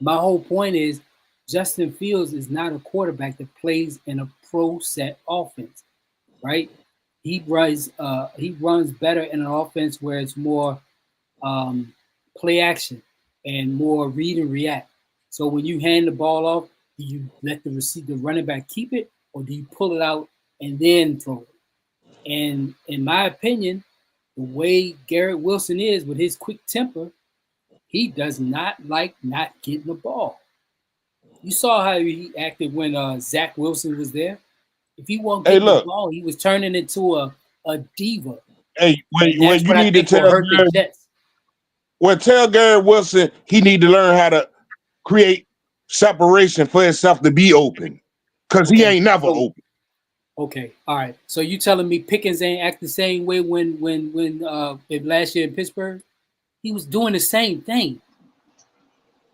My whole point is Justin Fields is not a quarterback that plays in a pro set offense, right? He runs better in an offense where it's more play action and more read and react. So when you hand the ball off, do you let the running back keep it, or do you pull it out and then throw it? And in my opinion, the way Garrett Wilson is with his quick temper, he does not like not getting the ball. You saw how he acted when Zach Wilson was there. If he won't get the ball, he was turning into a diva. Hey, when you need to tell tell Garrett Wilson he need to learn how to create separation for himself to be open, because he ain't never open. Okay, all right. So you telling me Pickens ain't act the same way when last year in Pittsburgh? He was doing the same thing.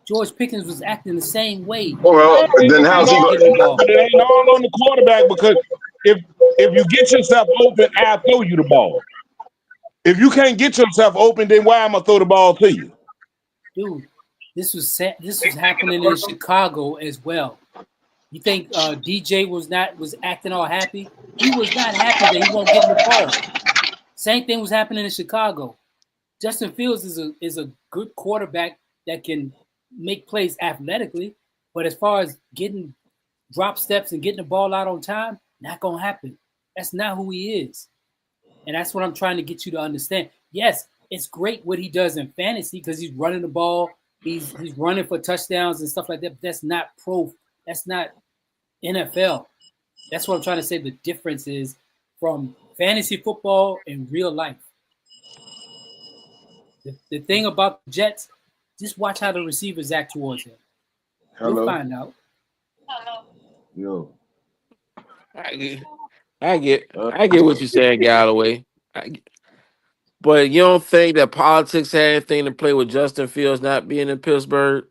George Pickens was acting the same way. Well, then how's he going? But it ain't all on the quarterback, because if you get yourself open, I'll throw you the ball. If you can't get yourself open, then why am I throw the ball to you? Dude, this was happening in Chicago as well. You think DJ was acting all happy? He was not happy that he won't get the ball. Same thing was happening in Chicago. Justin Fields is a good quarterback that can make plays athletically, but as far as getting drop steps and getting the ball out on time, not gonna happen. That's not who he is. And that's what I'm trying to get you to understand. Yes, it's great what he does in fantasy because he's running the ball, he's running for touchdowns and stuff like that. But that's not pro. That's not NFL. That's what I'm trying to say. The difference is from fantasy football and real life. The thing about the Jets, just watch how the receivers act towards him. You'll find out. Yo. I get what you're saying, Galloway. But you don't think that politics had anything to play with Justin Fields not being in Pittsburgh?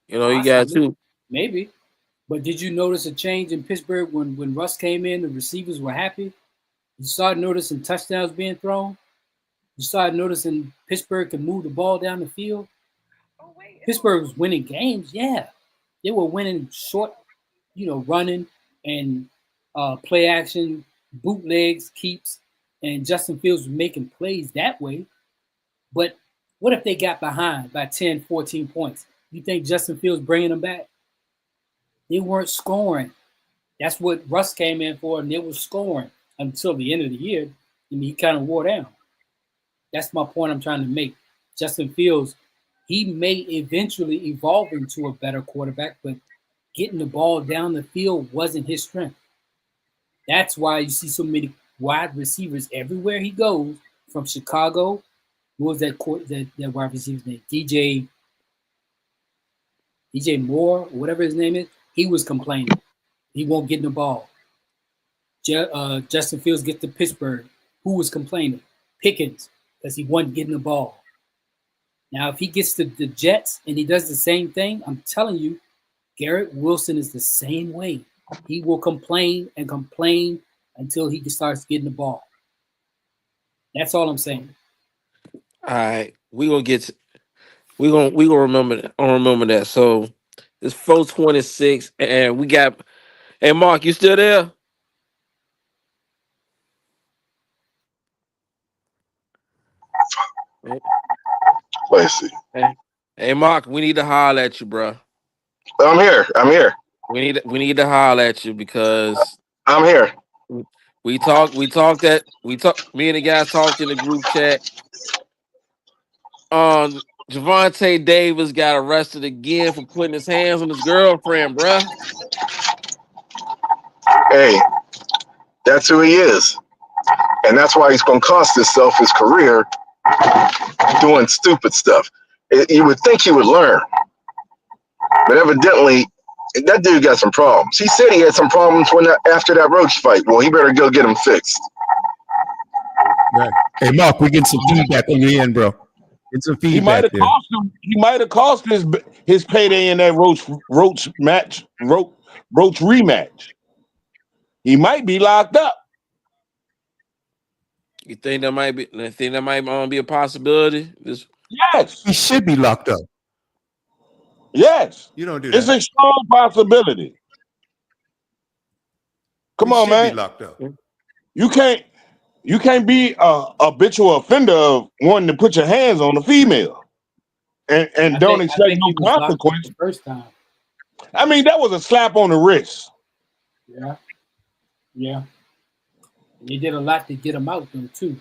You know, you got too. Maybe. But did you notice a change in Pittsburgh when Russ came in? The receivers were happy. You started noticing touchdowns being thrown. You started noticing Pittsburgh could move the ball down the field. Pittsburgh was winning games. Yeah, they were winning short, running and play action, bootlegs, keeps, and Justin Fields was making plays that way. But what if they got behind by 10, 14 points? You think Justin Fields bringing them back? They weren't scoring. That's what Russ came in for, and they were scoring until the end of the year. And he kind of wore down. That's my point I'm trying to make. Justin Fields, he may eventually evolve into a better quarterback, but getting the ball down the field wasn't his strength. That's why you see so many wide receivers everywhere he goes, from Chicago. What was that wide receiver's name? DJ Moore, or whatever his name is. He was complaining. He won't get the ball. Justin Fields gets to Pittsburgh. Who was complaining? Pickens, because he wasn't getting the ball. Now, if he gets to the Jets and he does the same thing, I'm telling you, Garrett Wilson is the same way. He will complain and complain until he starts getting the ball. That's all I'm saying. All right, we gonna remember that. So it's 4:26, and we got. Hey, Mark, you still there? Let's see. Hey, Mark, we need to holler at you, bro. I'm here. we need to holler at you because I'm here. me and the guys talked in the group chat. Javante Davis got arrested again for putting his hands on his girlfriend, bruh. Hey, that's who he is. And that's why he's going to cost himself his career doing stupid stuff. You would think he would learn. But evidently, that dude got some problems. He said he had some problems after that Roach fight. Well, he better go get them fixed. Right. Hey, Mark, we get some feedback on the end, bro. Get some feedback. He might have cost him. He might have cost his payday in that Roach rematch. He might be locked up. You think that might be be a possibility? Yes. He should be locked up. Yes. You don't do that. It's a strong possibility. Come on, man. Be locked up. You can't be a habitual offender of wanting to put your hands on a female and don't expect no consequence. The first time. I mean, that was a slap on the wrist. Yeah. Yeah. They did a lot to get him out though too.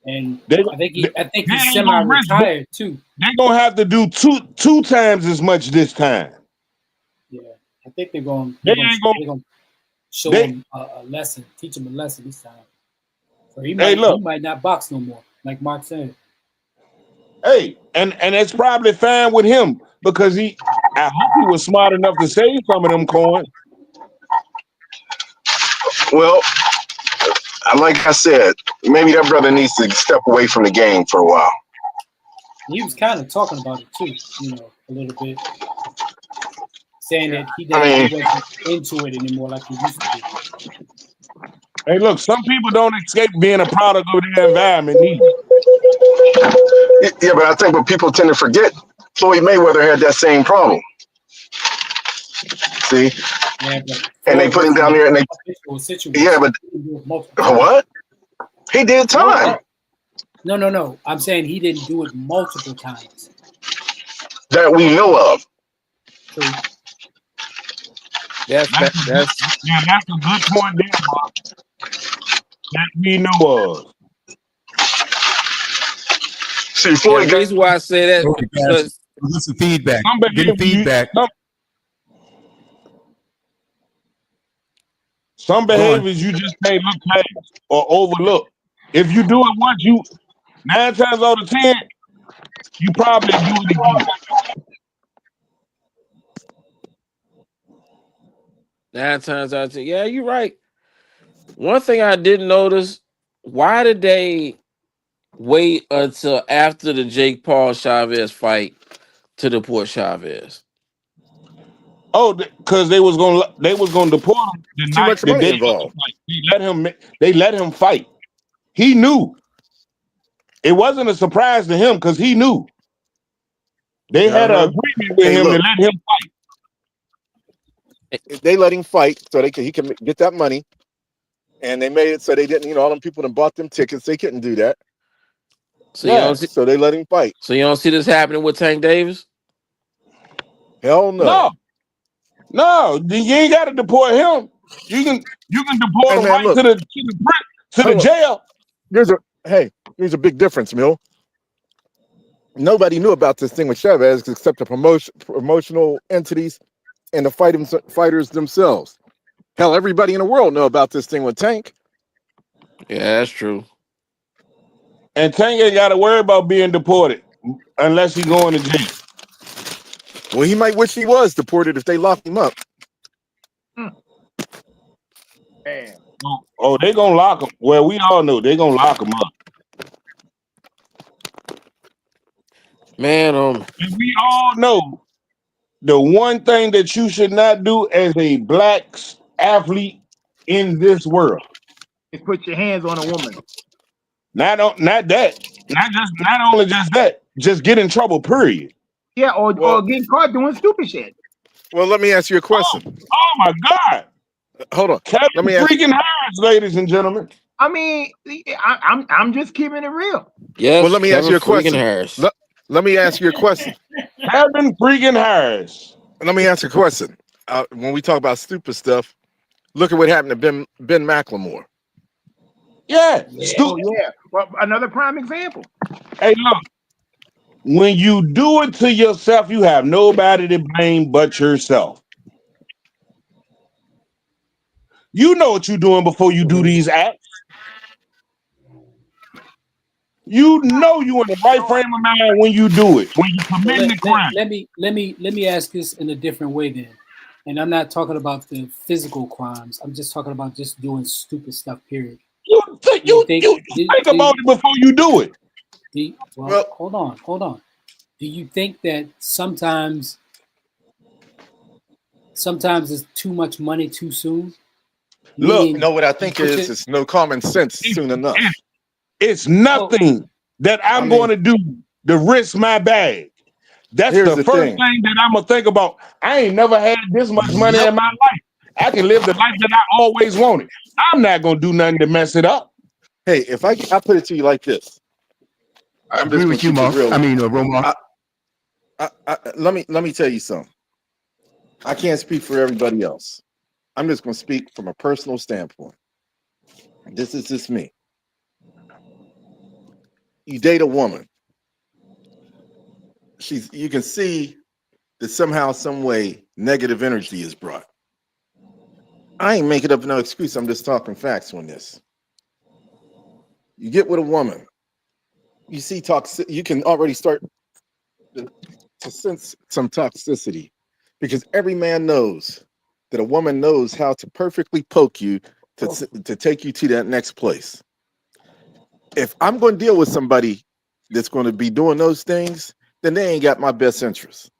And I think he's semi-retired too. They're gonna have to do two times as much this time. Yeah, I think they're gonna show him a lesson, teach him a lesson this time. So he might not box no more, like Mark said. Hey, and it's probably fine with him because I hope he was smart enough to save some of them coins. Well, like I said, maybe that brother needs to step away from the game for a while. He was kind of talking about it too, a little bit, saying that he wasn't into it anymore like he used to be. Hey, look, some people don't escape being a product of their environment either. Yeah, but I think what people tend to forget, Floyd Mayweather had that same problem. See? Yeah, and they put him down there and they what? He did time. No. I'm saying he didn't do it multiple times. That we know of. True. That's a good point there, Mark. That we know of. See, Floyd, the reason why I say that because some feedback. Getting feedback. Some behaviors you just can't look past or overlook. If you do it once, 9 times out of 10, you probably do it again. 9 times out of 10. Yeah, you're right. One thing I didn't notice, why did they wait until after the Jake Paul Chavez fight to deport Chavez? Oh, because they was gonna deport him the Too much money involved. They let him fight. He knew. It wasn't a surprise to him because he knew. They had an agreement with him to let him fight. They let him fight so he can get that money, and they made it so they didn't. All them people that bought them tickets, they couldn't do that. So so they let him fight. So you don't see this happening with Tank Davis? Hell no. No, you ain't got to deport him. You can deport him right to the jail. Here's a big difference, Mill. Nobody knew about this thing with Chavez except the promotional entities and the fighters themselves. Hell, everybody in the world know about this thing with Tank. Yeah, that's true. And Tank ain't got to worry about being deported unless he's going to jail. Well, he might wish he was deported if they locked him up. Man. Oh, they gonna lock him. Well, we all know they gonna lock him up. Man, and we all know the one thing that you should not do as a black athlete in this world is put your hands on a woman. Not only just that, just get in trouble, period. Yeah, or getting caught doing stupid shit. Well, let me ask you a question. Oh my God. Hold on. Kevin freaking Harris, ladies and gentlemen. I mean, I'm just keeping it real. Yes. Well, let me ask you a question. Harris. Let me ask you a question. Kevin freaking Harris. Let me ask you a question. when we talk about stupid stuff, look at what happened to Ben McLemore. Yeah. Oh yeah. Well, another prime example. Hey, look. When you do it to yourself, you have nobody to blame but yourself. You know what you're doing before you do these acts. You know you in the right frame of mind when you do it, when you So committing the crime. let me ask this in a different way then. And I'm not talking about the physical crimes. I'm just talking about just doing stupid stuff. Period. You think Do you think? think about it before you do it. Well, Well, hold on. Do you think that sometimes it's too much money too soon? Look, you Meaning know what I you think put is your it's no common sense it's, soon enough. it's well, nothing that I I'm going mean, to do to risk my bag. That's here's the the first thing. thing that I'm gonna think about. I ain't never had this much money Yep. in my life. I can live the life that I always wanted. I'm not gonna do nothing to mess it up. Hey, if I put it to you like this, I I'm agree just gonna with you, keep it Mark. real. I mean, Romar. Let me tell you something. I can't speak for everybody else. I'm just gonna speak from a personal standpoint. This is just me. You date a woman. You can see that somehow, some way, negative energy is brought. I ain't making up no excuse. I'm just talking facts on this. You get with a woman. You see toxic. You can already start to sense some toxicity because every man knows that a woman knows how to perfectly poke you to take you to that next place. If I'm going to deal with somebody that's going to be doing those things, then they ain't got my best interest.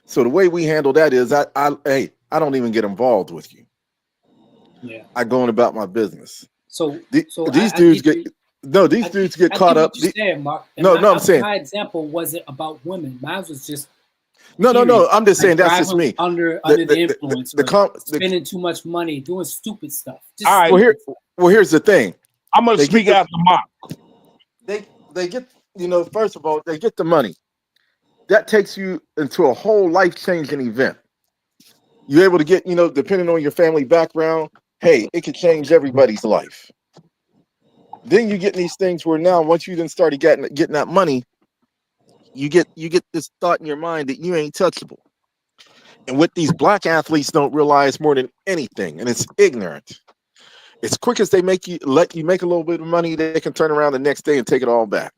So the way we handle that is, I don't even get involved with you. yeah. I go on about my business. So These I dudes get get you. these dudes get I caught get what up. you're saying, Mark. And No, I'm saying my example wasn't about women. Mine was just no. period. I'm just Like saying that's just driving me. under The the influence or the spending too much money, doing stupid stuff. All Just right, stupid stuff. here's the thing. I'm gonna They get speak the out the mouth. they get first of all they get the money. That takes you into a whole life changing event. You're able to get depending on your family background. Hey, it could change everybody's life. Then you get in these things where now once you then started getting that money, you get this thought in your mind that you ain't touchable. And what these black athletes don't realize more than anything, and it's ignorant. As quick as they let you make a little bit of money, they can turn around the next day and take it all back.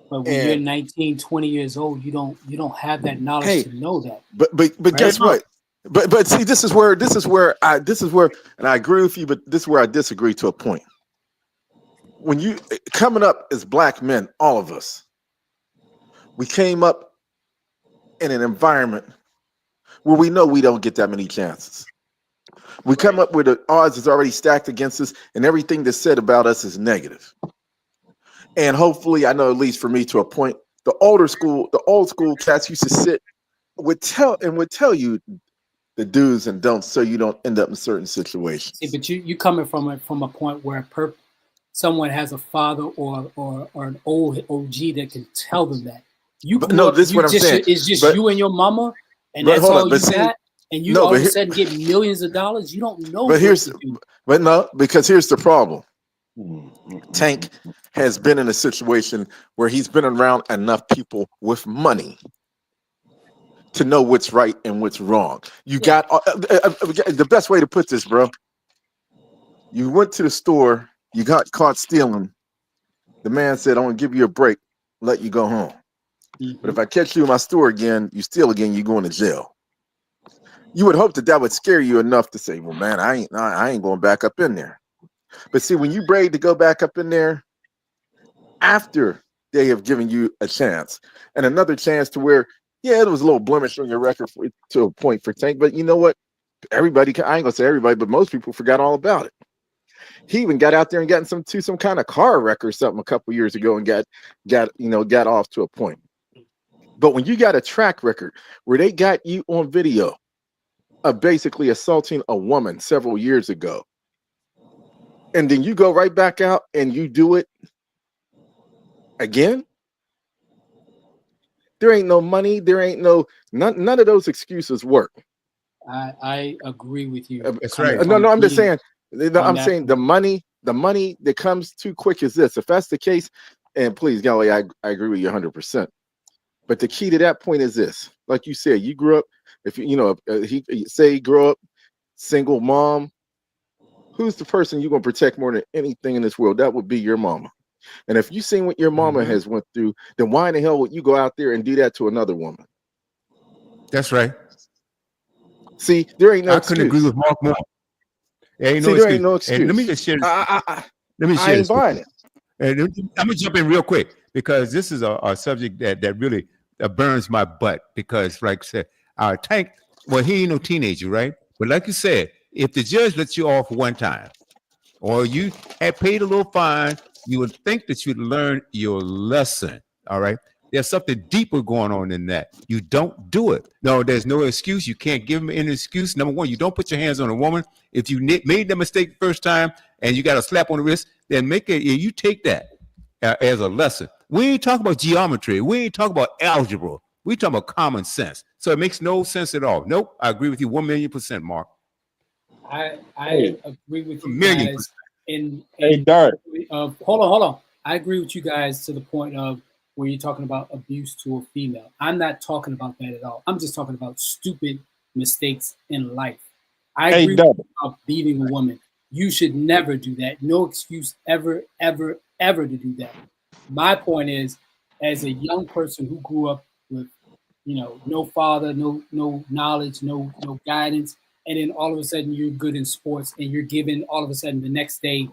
But when you're And 19, 20 years old, you don't have that knowledge hey, to know that. but Right? guess what? But see, this is where, and I agree with you, but this is where I disagree to a point. When you coming up as black men, all of us, we came up in an environment where we know we don't get that many chances. We come up where the odds is already stacked against us, and everything that's said about us is negative. And hopefully, I know at least for me to a point, the old school cats used to would tell you the do's and don'ts so you don't end up in certain See, situations. but you coming from a point where someone has a father or an old OG that can tell them that. You But grew no, up, this is what I'm saying. it's just But you and your mama, and but that's hold all up. But you see, got, and you no, all but of a here, sudden get millions of dollars. You don't know but what here's to do. but no, because here's the problem. Tank has been in a situation where he's been around enough people with money to know what's right and what's wrong. You Yeah. got the best way to put this, bro. You went to the store, you got caught stealing. The man said, "I'm gonna give you a break, let you go home. But Mm-hmm. if I catch you in my store again, you steal again, you going to jail." You would hope that would scare you enough to say, "Well, man, I ain't going back up in there." But see, when you brave to go back up in there after they have given you a chance and another chance to where, yeah, it was a little blemish on your record to a point for Tank, but you know what? Everybody, I ain't gonna say everybody, but most people forgot all about it. He even got out there and got into some kind of car wreck or something a couple years ago and got off to a point. But when you got a track record where they got you on video of basically assaulting a woman several years ago, and then you go right back out and you do it again, there ain't no money, there ain't none of those excuses work. I agree with you. That's Coming right. No, from no, I'm just being saying. on I'm that saying point. the money that comes too quick is this. If that's the case, and please, Gally, I agree with you 100%. But the key to that point is this: like you said, you grew up. If you know, he say you grow up single mom. Who's the person you're gonna protect more than anything in this world? That would be your mama. And if you seen what your mama Mhm. has went through, then why in the hell would you go out there and do that to another woman? That's right. See, there ain't no I couldn't agree excuse. with Mark more. There ain't See, no there ain't excuse. no And let me excuse. just share this. I Let me I share ain't this with buying you. it. And I'm gonna jump in real quick because this is a subject that really burns my butt because, like I said, our tank. Well, he ain't no teenager, right? But like you said, if the judge lets you off one time, or you had paid a little fine, you would think that you'd learn your lesson. All right. There's something deeper going on than that. You don't do it. No, there's no excuse. You can't give them any excuse. Number one, you don't put your hands on a woman. If you made the mistake the first time and you got a slap on the wrist, then make it. You take that as a lesson. We ain't talking about geometry. We ain't talking about algebra. We talking about common sense. So it makes no sense at all. Nope. I agree with you 1,000,000%, Mark. I agree with A you million guys in Hey, Dart. hold on. I agree with you guys to the point of where you're talking about abuse to a female. I'm not talking about that at all. I'm just talking about stupid mistakes in life. I Hey, agree with Dart. you about beating a woman. You should never do that. No excuse ever, ever, ever to do that. My point is, as a young person who grew up with, no father, no knowledge, no guidance, and then all of a sudden you're good in sports and you're given all of a sudden the next day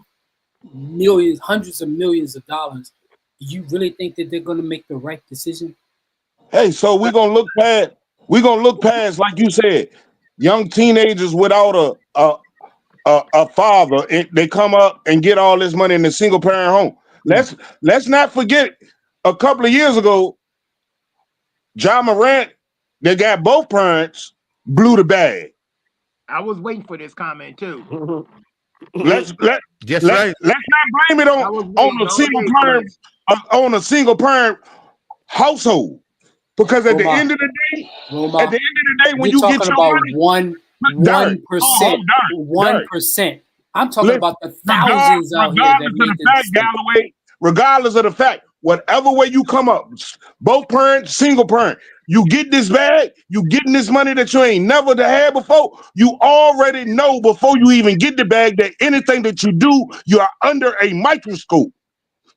millions, hundreds of millions of dollars. Do you really think that they're going to make the right decision? Hey, so we're gonna look past, like you said, young teenagers without a father. They come up and get all this money in a single parent home. Let's not forget a couple of years ago, John Morant, they got both parents, blew the bag. I was waiting for this comment too. Let's let Just let right. let's not blame it I was on waiting a all single day for parent this. on a single parent household. Because at the Roma, end of the day, Roma, when you're you get talking your about money, one Derek, hold percent, Derek. 1%. I'm talking Listen, about the thousands out here that regardless of made the the fact, mistake. Galloway, regardless of the fact, whatever way you come up, both parents, single parent, you get this bag, you getting this money that you ain't never had before. You already know before you even get the bag that anything that you do, you are under a microscope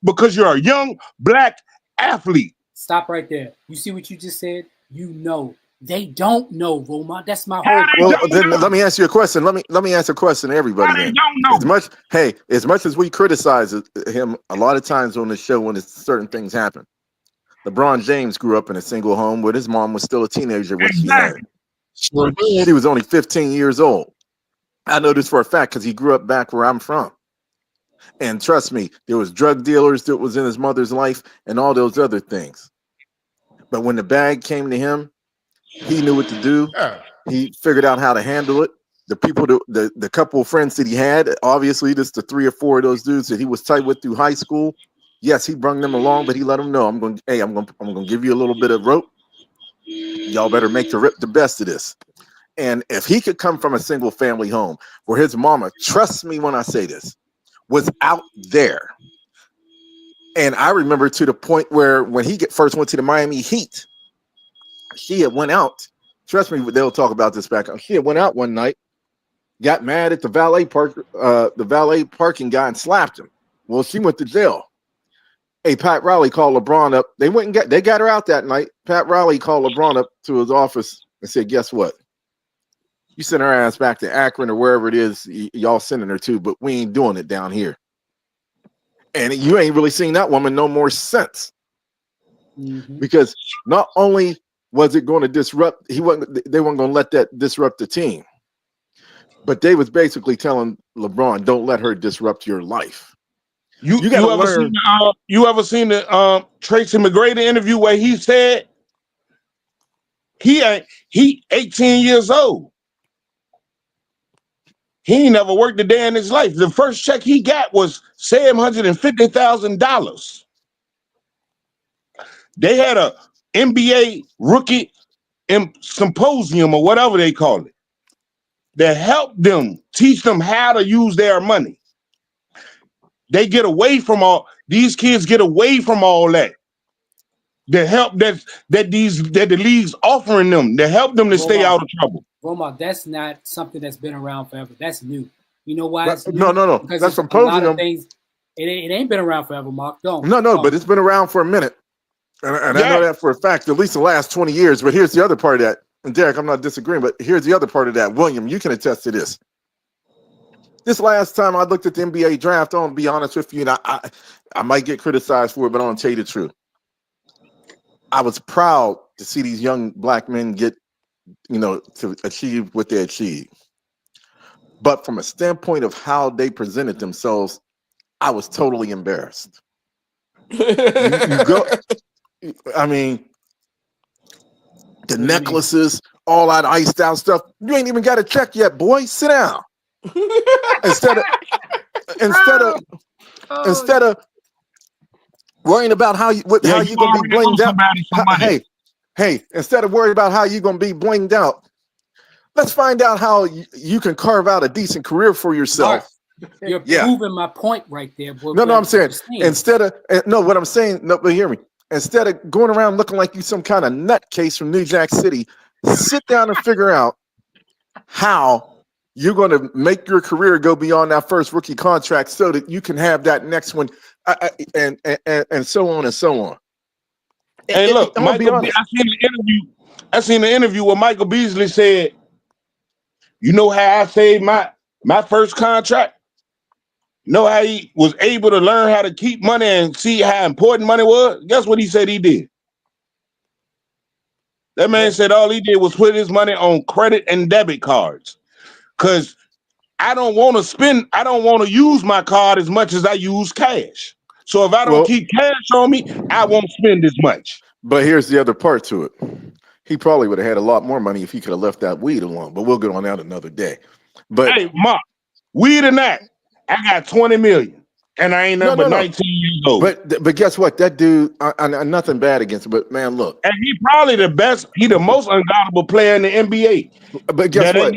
because you're a young black athlete. Stop right there. You see what you just said? You know. They don't know, Roma. That's my How whole they Well, point. don't then know? let me ask you a question. Let me ask a question to How everybody they then. don't know? As much as we criticize him a lot of times on the show when certain things happen. LeBron James grew up in a single home where his mom was still a teenager when she had him. Exactly. Sure did. She was only 15 years old. I know this for a fact because he grew up back where I'm from. And trust me, there was drug dealers that was in his mother's life and all those other things. But when the bag came to him, he knew what to do. Yeah. He figured out how to handle it. The people, the couple of friends that he had, obviously, just the 3 or 4 of those dudes that he was tight with through high school. Yes, he brung them along, but he let them know, I'm going to give you a little bit of rope. Y'all better make the best of this. And if he could come from a single family home where his mama, trust me when I say this, was out there. And I remember to the point where when he first went to the Miami Heat, she had went out. Trust me, they'll talk about this back. She had went out one night, got mad at the valet parking guy and slapped him. Well, she went to jail. Hey, Pat Riley called LeBron up. They got her out that night. Pat Riley called LeBron up to his office and said, guess what? You send her ass back to Akron or wherever it is y'all sending her to, but we ain't doing it down here. And you ain't really seen that woman no more since. Mm-hmm. Because not only was it going to disrupt, they weren't going to let that disrupt the team, but they was basically telling LeBron, don't let her disrupt your life. You got to learn. You ever seen the Tracy McGrady interview where he said he 18 years old. He ain't never worked a day in his life. The first check he got was $750,000. They had a NBA rookie symposium or whatever they call it. that help them, teach them how to use their money. They get away from all these kids get away from all that. The help that the league's offering them, to help them to stay out of trouble. Roma, that's not something that's been around forever. That's new. You know why it's new? No. Because that's a lot of things. It ain't been around forever, Mark. Don't. No, but it's been around for a minute. And I know that for a fact, at least the last 20 years. But here's the other part of that. And Derek, I'm not disagreeing, but here's the other part of that. William, you can attest to this. This last time I looked at the NBA draft, I'm gonna be honest with you, and I might get criticized for it, but I'm gonna tell you the truth. I was proud to see these young black men get, to achieve what they achieved. But from a standpoint of how they presented themselves, I was totally embarrassed. You go, I mean, the necklaces, all that iced out stuff. You ain't even got a check yet, boy. Sit down. Instead of worrying about how you gonna be blinged out. Hey, instead of worrying about how you gonna be blinged out, let's find out how you can carve out a decent career for yourself. You're proving my point right there. No, I'm saying what I'm saying. No, but hear me. Instead of going around looking like you some kind of nutcase from New Jack City, sit down and figure out how you're going to make your career go beyond that first rookie contract so that you can have that next one, and so on and so on. Hey, look, I seen the interview where Michael Beasley said, "You know how I saved my first contract? You know how he was able to learn how to keep money and see how important money was? Guess what he said he did? That man said all he did was put his money on credit and debit cards. Because I don't want to use my card as much as I use cash. So if I don't keep cash on me, I won't spend as much." But here's the other part to it. He probably would have had a lot more money if he could have left that weed alone. But we'll get on that another day. But hey, Mark, weed or not, I got 20 million. And I ain't nothing but 19 years old. But guess what? That dude, nothing bad against him, but man, look. And he probably the most unguardable player in the NBA. But guess what?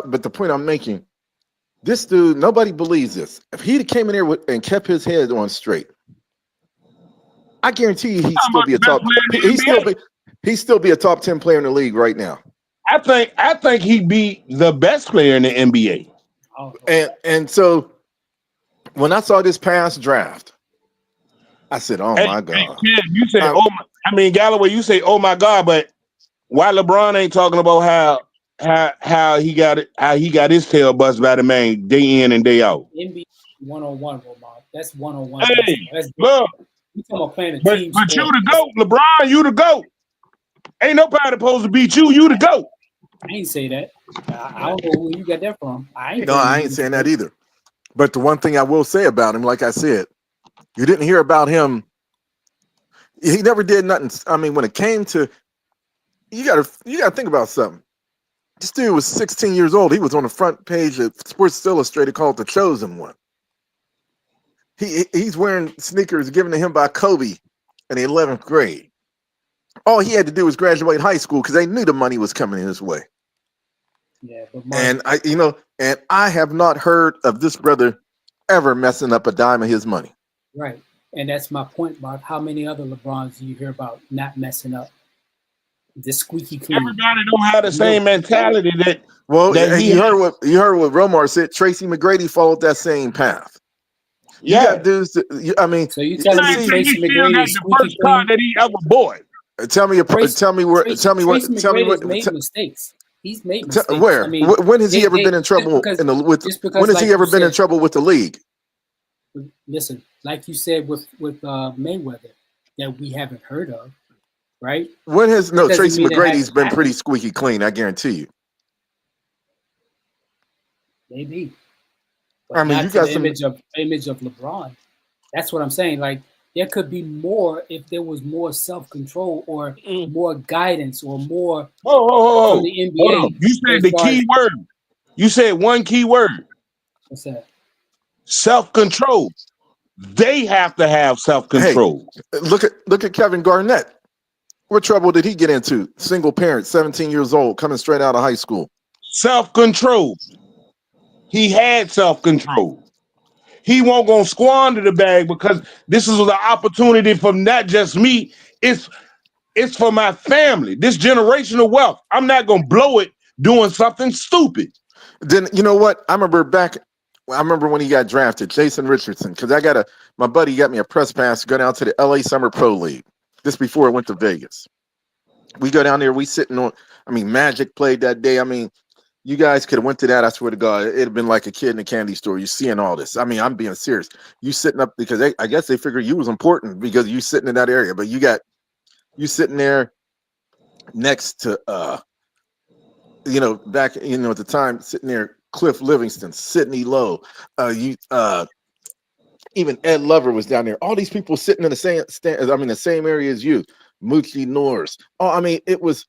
But the point I'm making, this dude, nobody believes this. If he came in here and kept his head on straight, I guarantee you he'd still be a top 10 player in the league right now. I think he'd be the best player in the NBA. And so when I saw this past draft, I said, "Oh my God!" Hey, you say, Galloway, you say, "Oh my God," but why LeBron ain't talking about how he got it, how he got his tail bust by the man day in and day out? NBA 101, Romar. That's 101. Hey, that's look, you talking about playing a team but sport. you the GOAT, LeBron. You the GOAT. Ain't nobody supposed to beat you. You the GOAT. I ain't say that. I don't know where you got that from. I ain't saying that either. But the one thing I will say about him, like I said, you didn't hear about him. He never did nothing. I mean, when it came to, you gotta think about something. This dude was 16 years old. He was on the front page of Sports Illustrated called The Chosen One. He's wearing sneakers given to him by Kobe in the 11th grade. All he had to do was graduate high school because they knew the money was coming his way. Yeah, but I have not heard of this brother ever messing up a dime of his money. Right. And that's my point, Mark. How many other LeBrons do you hear about not messing up? This squeaky clean. Everybody don't have the same mentality that. Well, that you heard what Romar said. Tracy McGrady followed that same path. Yeah, you got dudes. So you telling me Tracy McGrady is squeaky first car that he ever bought? Tell me made mistakes. He's made mistakes. Where? When has he ever been in trouble when has he ever been in trouble with the league? Listen, like you said with Mayweather, that we haven't heard of, right? Tracy McGrady's been pretty squeaky clean, I guarantee you. Maybe. But I mean, you got some image of LeBron. That's what I'm saying. Like, there could be more if there was more self-control or more guidance or more from the NBA. You said the key word. You said one key word. What's that? Self-control. They have to have self-control. Hey, look at Kevin Garnett. What trouble did he get into? Single parent, 17 years old, coming straight out of high school. self-control. He had self-control. He won't gonna squander the bag because this is the opportunity for not just me. It's for my family. This generational wealth. I'm not gonna blow it doing something stupid. Then you know what? I remember when he got drafted, Jason Richardson, because my buddy got me a press pass to go down to the LA Summer Pro League. This before I went to Vegas. We go down there, we sitting on, Magic played that day. You guys could have went to that. I swear to God, it'd have been like a kid in a candy store. You seeing all this. I'm being serious. You sitting up because I guess they figured you was important because you sitting in that area, but you sitting there next to back at the time sitting there, Cliff Livingston, Sidney Lowe, even Ed Lover was down there. All these people sitting in the same area as you, Moochie Norris. Oh, it was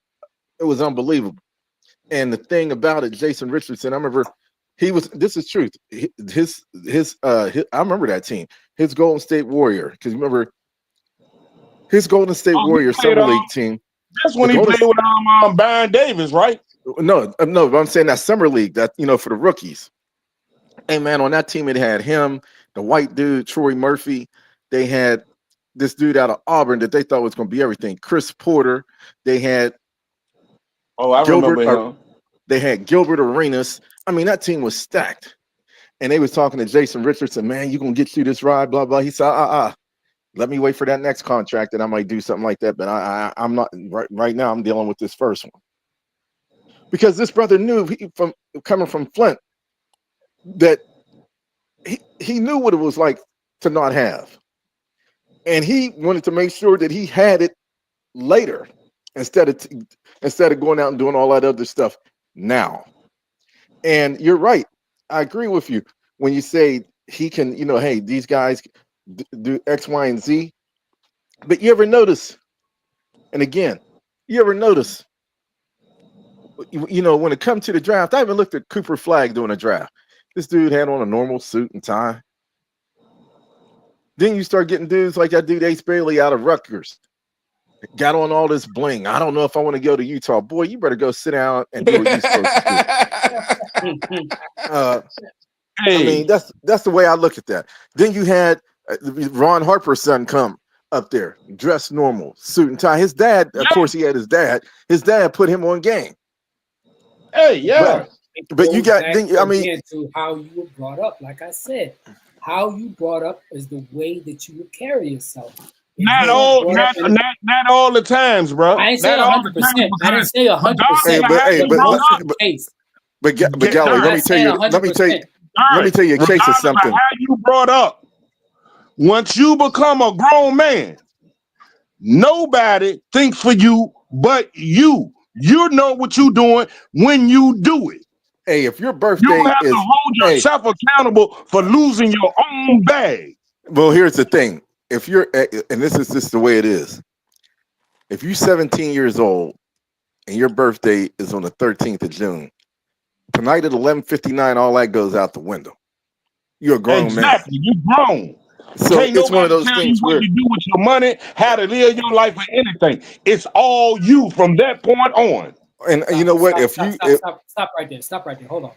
unbelievable. And the thing about it, Jason Richardson, I remember this is truth. I remember that team, his Golden State Warrior, because remember his Golden State Warrior Summer League team. That's when he played with Baron Davis, right? No, but I'm saying that Summer League, that for the rookies. Hey man, on that team it had him, the white dude, Troy Murphy. They had this dude out of Auburn that they thought was going to be everything, Chris Porter. They had remember him. They had Gilbert Arenas. That team was stacked. And they was talking to Jason Richardson, man, you going to get through this ride, blah, blah. He said, let me wait for that next contract and I might do something like that. But I'm not, right now I'm dealing with this first one. Because this brother knew, coming from Flint, that he knew what it was like to not have. And he wanted to make sure that he had it later instead of going out and doing all that other stuff now. And you're right. I agree with you when you say he can, hey, these guys do X, Y, and Z. But you ever notice, and again, when it comes to the draft, I even looked at Cooper Flagg doing a draft. This dude had on a normal suit and tie. Then you start getting dudes like that dude Ace Bailey out of Rutgers. Got on all this bling. I don't know if I want to go to Utah. Boy, you better go sit down and do what you're supposed to do. That's the way I look at that. Then you had Ron Harper's son come up there, dressed normal, suit and tie. His dad, of course, he had his dad. His dad put him on game. Hey, yeah. But you got, to how you were brought up. Like I said, how you brought up is the way that you would carry yourself. Not all the times, bro. I didn't say 100%. I didn't say 100%. But Galley, let me tell you a case of something. How you brought up? Once you become a grown man, nobody thinks for you but you. You know what you're doing when you do it. Hey, if your birthday you have to hold yourself accountable for losing your own bag. Well, here's the thing. If you're, and this is just the way it is. If you're 17 years old and your birthday is on the 13th of June, tonight at 11:59, all that goes out the window. You're a grown man. You're grown. So it's one of those things where you do with your money, how to live your life, or anything. It's all you from that point on. And you know what? Stop right there. Stop right there. Hold on,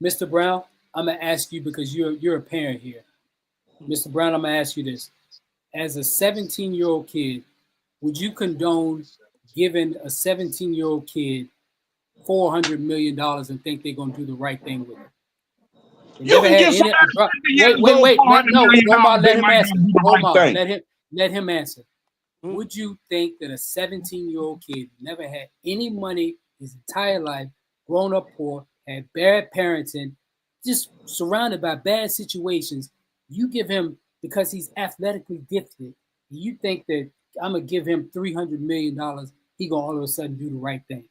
Mr. Brown. I'm gonna ask you because you're a parent here, Mr. Brown. I'm gonna ask you this: as a 17-year-old kid, would you condone giving a 17-year-old kid $400 million and think they're gonna do the right thing with it? Wait. No, Omar, let him answer. Omar, let him answer. Would you think that a 17-year-old kid never had any money his entire life, grown up poor, had bad parenting, just surrounded by bad situations, you give him, because he's athletically gifted, you think that I'm gonna give him $300 million, he gonna all of a sudden do the right thing?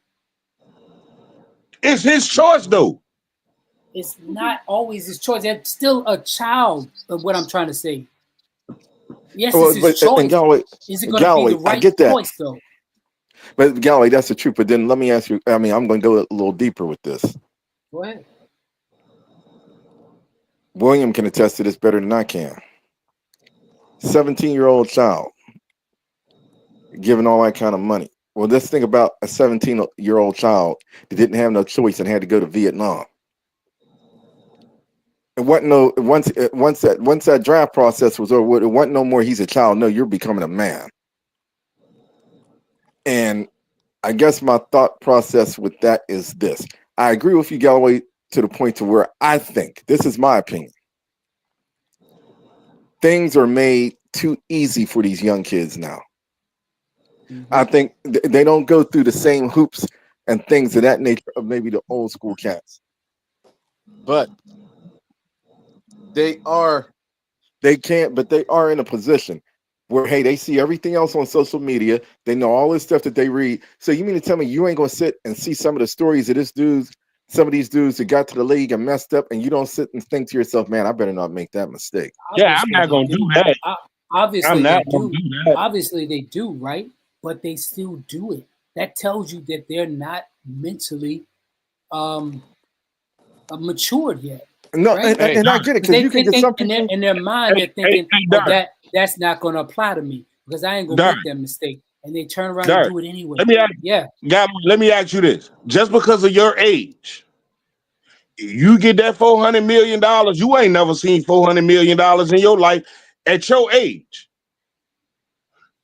It's his choice, though. It's not always his choice. It's still a child of what I'm trying to say. Yes, it's his choice. Galloway, is it going to be the right choice, though? But Galloway, that's the truth. But then let me ask you, I'm going to go a little deeper with this. Go ahead. William can attest to this better than I can. 17-year-old child, given all that kind of money. Well, let's think about a 17-year-old child that didn't have no choice and had to go to Vietnam. It wasn't no once that draft process was over. It wasn't no more. He's a child. No, you're becoming a man. And I guess my thought process with that is this: I agree with you, Galloway, to the point to where I think this is my opinion. Things are made too easy for these young kids now. I think they don't go through the same hoops and things of that nature of maybe the old school cats, but they are but they are in a position where, hey, they see everything else on social media. They know all this stuff that they read. So you mean to tell me you ain't gonna sit and see some of the stories of some of these dudes that got to the league and messed up, and you don't sit and think to yourself, man, I better not make that mistake. Yeah, I'm not gonna do that. Obviously, I'm not they gonna do. do that. Obviously, they do, right? But they still do it. That tells you that they're not mentally matured yet. No, right? and I get it, because you can get some people in their mind, they're thinking, Dark, that's not going to apply to me because I ain't going to Dark, make that mistake. And they turn around Dark. and do it anyway. Let me ask you this. Just because of your age, you get that $400 million, you ain't never seen $400 million in your life at your age.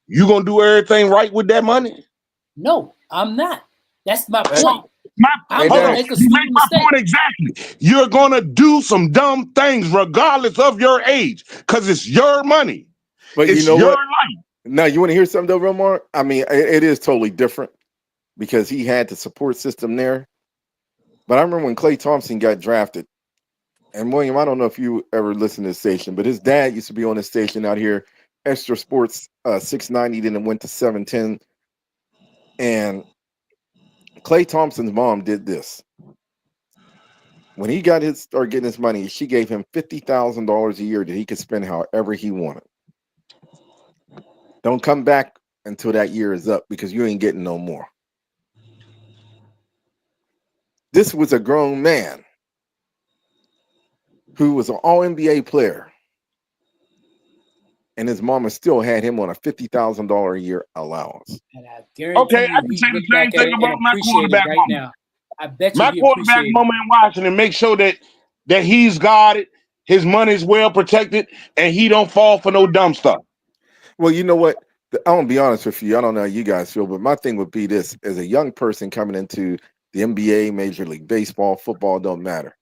You gonna do everything right with that money? No, I'm not. That's my point. I'm gonna make a stupid mistake. Point exactly. You're gonna do some dumb things regardless of your age, because it's your money. But it's you know your what? life. Now, you want to hear something though, Romar? I mean, it is totally different because he had the support system there. But I remember when Klay Thompson got drafted, and William, I don't know if you ever listened to this station, but his dad used to be on this station out here, Extra Sports 690, then it went to 710. And Klay Thompson's mom did this. When he started getting his money, she gave him $50,000 a year that he could spend however he wanted. Don't come back until that year is up because you ain't getting no more. This was a grown man who was an all-NBA player, and his mama still had him on a $50,000 a year allowance. And I guarantee I you, can say he the look same back at thing it and about my appreciate it quarterback right moment. now. I bet you My he quarterback appreciate it. moment in Washington, make sure that he's guarded, his money is well protected, and he don't fall for no dumb stuff. Well, you know what? I'm gonna be honest with you. I don't know how you guys feel, but my thing would be this: as a young person coming into the NBA, Major League Baseball, football, don't matter.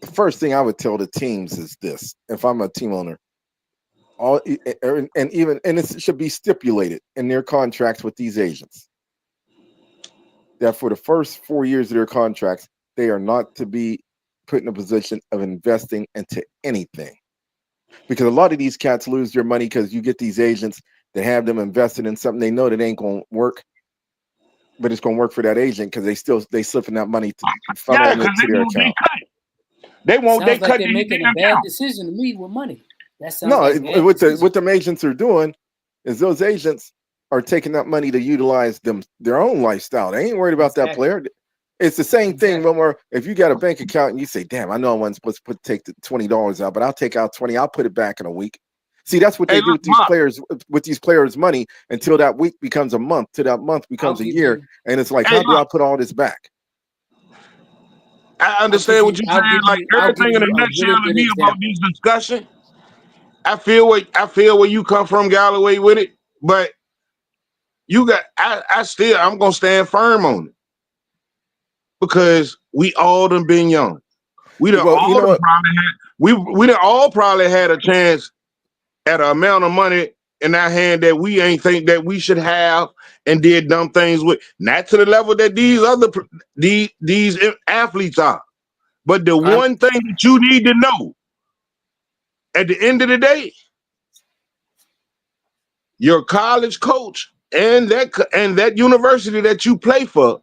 The first thing I would tell the teams is this: if I'm a team owner, and it should be stipulated in their contracts with these agents that for the first 4 years of their contracts, they are not to be put in a position of investing into anything. Because a lot of these cats lose their money because you get these agents that have them invested in something they know that ain't going to work, but it's going to work for that agent because they slipping that money to funnel it to their account. They won't. Sounds they like cut they're making a bad decision to me with money. That sounds like bad what them agents are doing is those agents are taking that money to utilize their own lifestyle. They ain't worried about that player. It's the same thing when if you got a bank account and you say, damn, I know I wasn't supposed to take the $20 out, but I'll take out 20, I'll put it back in a week. See, that's what they do with these players' money until that week becomes a month, till that month becomes a year. And it's like, how do I put all this back? I understand what you're saying. Like everything in a nutshell to me about these discussions. I feel where you come from, Galloway, with it, but I'm gonna stand firm on it because we all done been young. We done all probably had a chance at an amount of money in our hand that we ain't think that we should have and did dumb things with. Not to the level that these athletes are. But the one thing that you need to know at the end of the day, your college coach and that university that you play for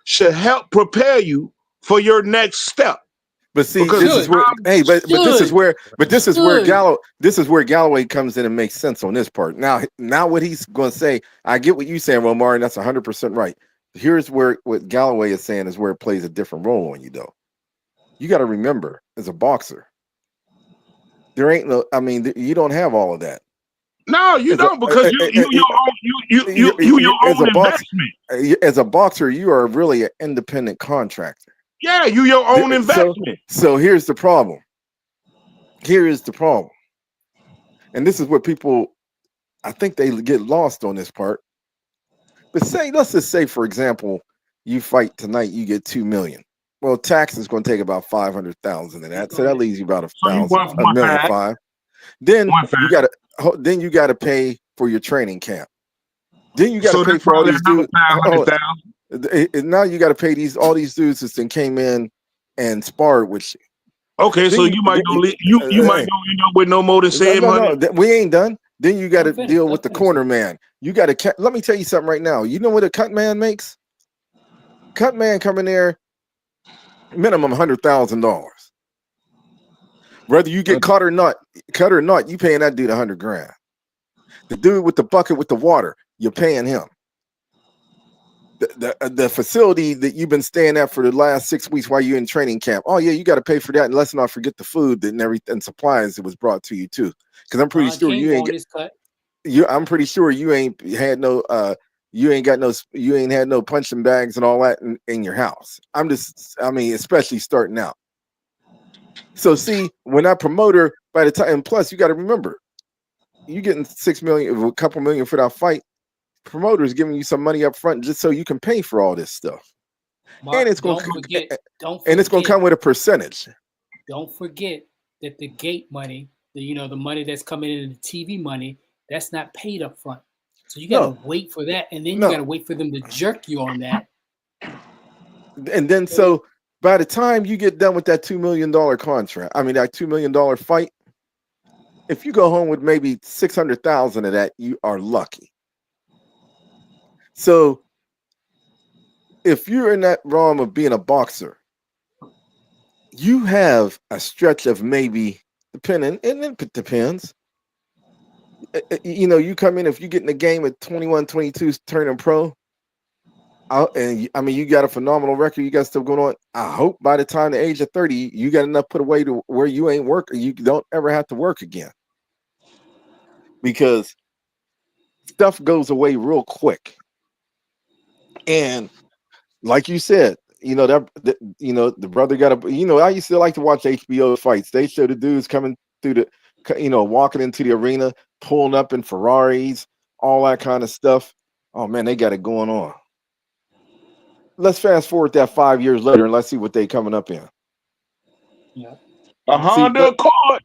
should help prepare you for your next step. But see, this is where Galloway comes in and makes sense on this part. Now what he's going to say, I get what you're saying, Romar, and that's 100% right. Here's what Galloway is saying is where it plays a different role on you, though. You got to remember, as a boxer, there ain't no. I mean, you don't have all of that. No, you As a, don't, because you your as own a boxer, investment. as a boxer, you are really an independent contractor. Yeah, you your own So, investment. here's the problem. Here is the problem, and this is what people, I think they get lost on this part. But let's just say, for example, you fight tonight, you get 2 million. Well, tax is going to take about 500,000 of that, so that leaves you about So you want a million five, five. Then one five. you gotta pay for your training camp. Then you got to So pay that's for all probably these another dudes. 500,000. Now you got to pay all these dudes that came in and sparred with you. Okay, so you might go you might go end up with no more than said money. No, we ain't done. Then you got to deal with the corner man. You got to let me tell you something right now. You know what a cut man makes? Cut man coming there, minimum $100,000. Whether you get cut or not, you paying that dude $100,000. The dude with the bucket with the water, you're paying him. The facility that you've been staying at for the last 6 weeks while you're in training camp. Oh yeah, you got to pay for that. And let's not forget the food and everything, supplies that was brought to you too. Because I'm pretty sure you ain't I'm pretty sure you ain't had no you ain't had no punching bags and all that in your house. Especially starting out. So see, when that promoter, by the time, and plus you got to remember, you getting 6 million, a couple million for that fight. Promoters giving you some money up front just so you can pay for all this stuff. Mark, and it's going to come with a percentage. Don't forget that the gate money, the money that's coming in, the TV money, that's not paid up front. So you got to wait for that, and then you got to wait for them to jerk you on that. And then so by the time you get done with that $2 million contract, that $2 million fight, if you go home with maybe 600,000 of that, you are lucky. So if you're in that realm of being a boxer, you have a stretch of maybe, depending, and it depends. You come in, if you get in the game at 21, 22, turning pro, you got a phenomenal record, you got stuff going on. I hope by the time the age of 30, you got enough put away to where you ain't working, you don't ever have to work again. Because stuff goes away real quick. And like you said, the brother got I used to like to watch HBO fights. They show the dudes coming through walking into the arena, pulling up in Ferraris, all that kind of stuff. Oh man, they got it going on. Let's fast forward that 5 years later and let's see what they coming up in. Yeah. A Honda Accord.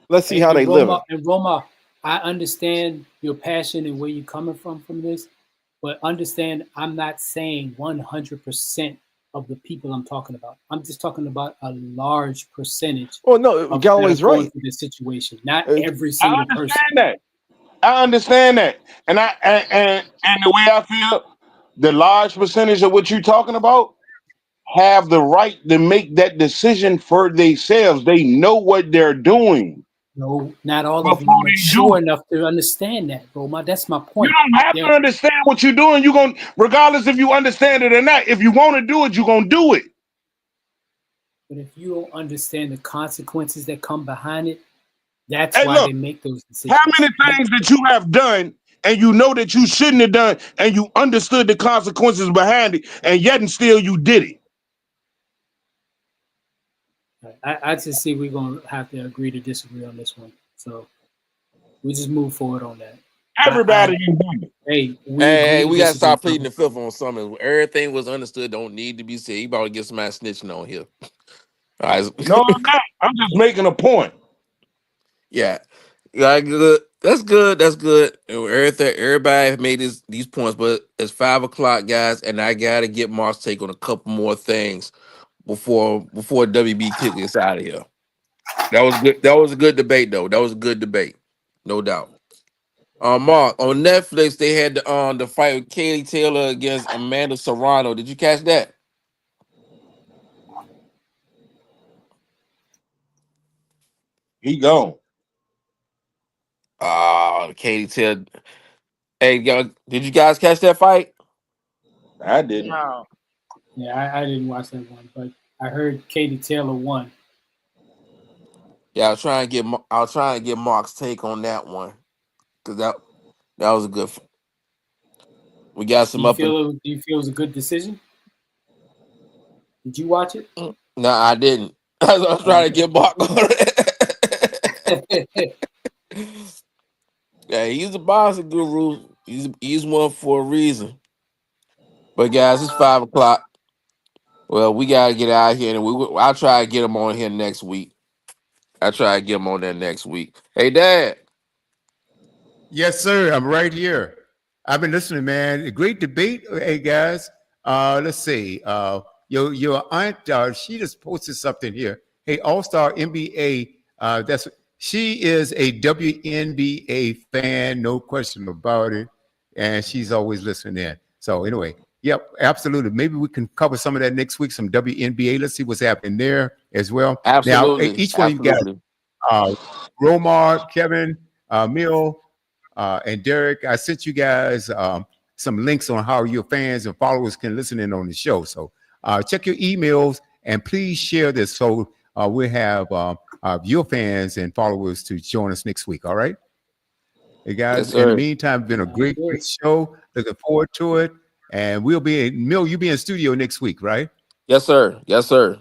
Let's see how they live. And Roma, I understand your passion and where you're coming from this, but understand I'm not saying 100% of the people I'm talking about. I'm just talking about a large percentage. Oh no, Galloway's right. For this situation, not every single person. I understand that, and the way I feel, the large percentage of what you're talking about have the right to make that decision for themselves. They know what they're doing. No, not all of them are mature enough to understand that, Roma. That's my point. You don't have to understand what you're doing. You're going, regardless if you understand it or not. If you want to do it, you're going to do it. But if you don't understand the consequences that come behind it, that's why they make those decisions. How many things that you have done and you know that you shouldn't have done and you understood the consequences behind it and yet and still you did it? I just see we're going to have to agree to disagree on this one. So we just move forward on that. Everybody we got to stop pleading the fifth on something. Everything was understood, don't need to be said. You about to get somebody snitching on here. All right. No, I'm not. I'm just making a point. Yeah. Good. That's good. That's good. Everybody made these points, but it's 5 o'clock, guys, and I gotta get Mark's take on a couple more things before WB kick us out of here. That was good. That was a good debate, though. That was a good debate, no doubt. Mark, on Netflix they had the fight with Katie Taylor against Amanda Serrano. Did you catch that? He gone. Katie Taylor. Hey, did you guys catch that fight? I didn't. No. Yeah, I didn't watch that one, but I heard Katie Taylor won. Yeah, I'll try and get Mark's take on that one. because that was a good. We got Do some you up and. feel it was a good decision? Did you watch it? No, I didn't. I was trying to get Mark on it. Yeah, he's a boxing guru. He's one for a reason. But guys, it's 5 o'clock. Well, we gotta get out of here, and I'll try to get him on here next week. I try to get him on there next week. Hey, Dad. Yes, sir. I'm right here. I've been listening, man. A great debate. Hey, guys. Let's see. Your aunt, she just posted something here. Hey, All-Star NBA. She is a WNBA fan, no question about it, and she's always listening in. So anyway, yep, absolutely. Maybe we can cover some of that next week. Some WNBA. Let's see what's happening there as well. Now, Absolutely. each one of you guys, Absolutely. Romar, Kevin, Mill, and Derek, I sent you guys some links on how your fans and followers can listen in on the show. So check your emails and please share this so we'll have your fans and followers to join us next week. All right. Hey guys, Yes, in the sir. meantime, been a great show. Looking forward to it. And we'll be Mill, you'll be in studio next week, right? Yes, sir. Yes, sir.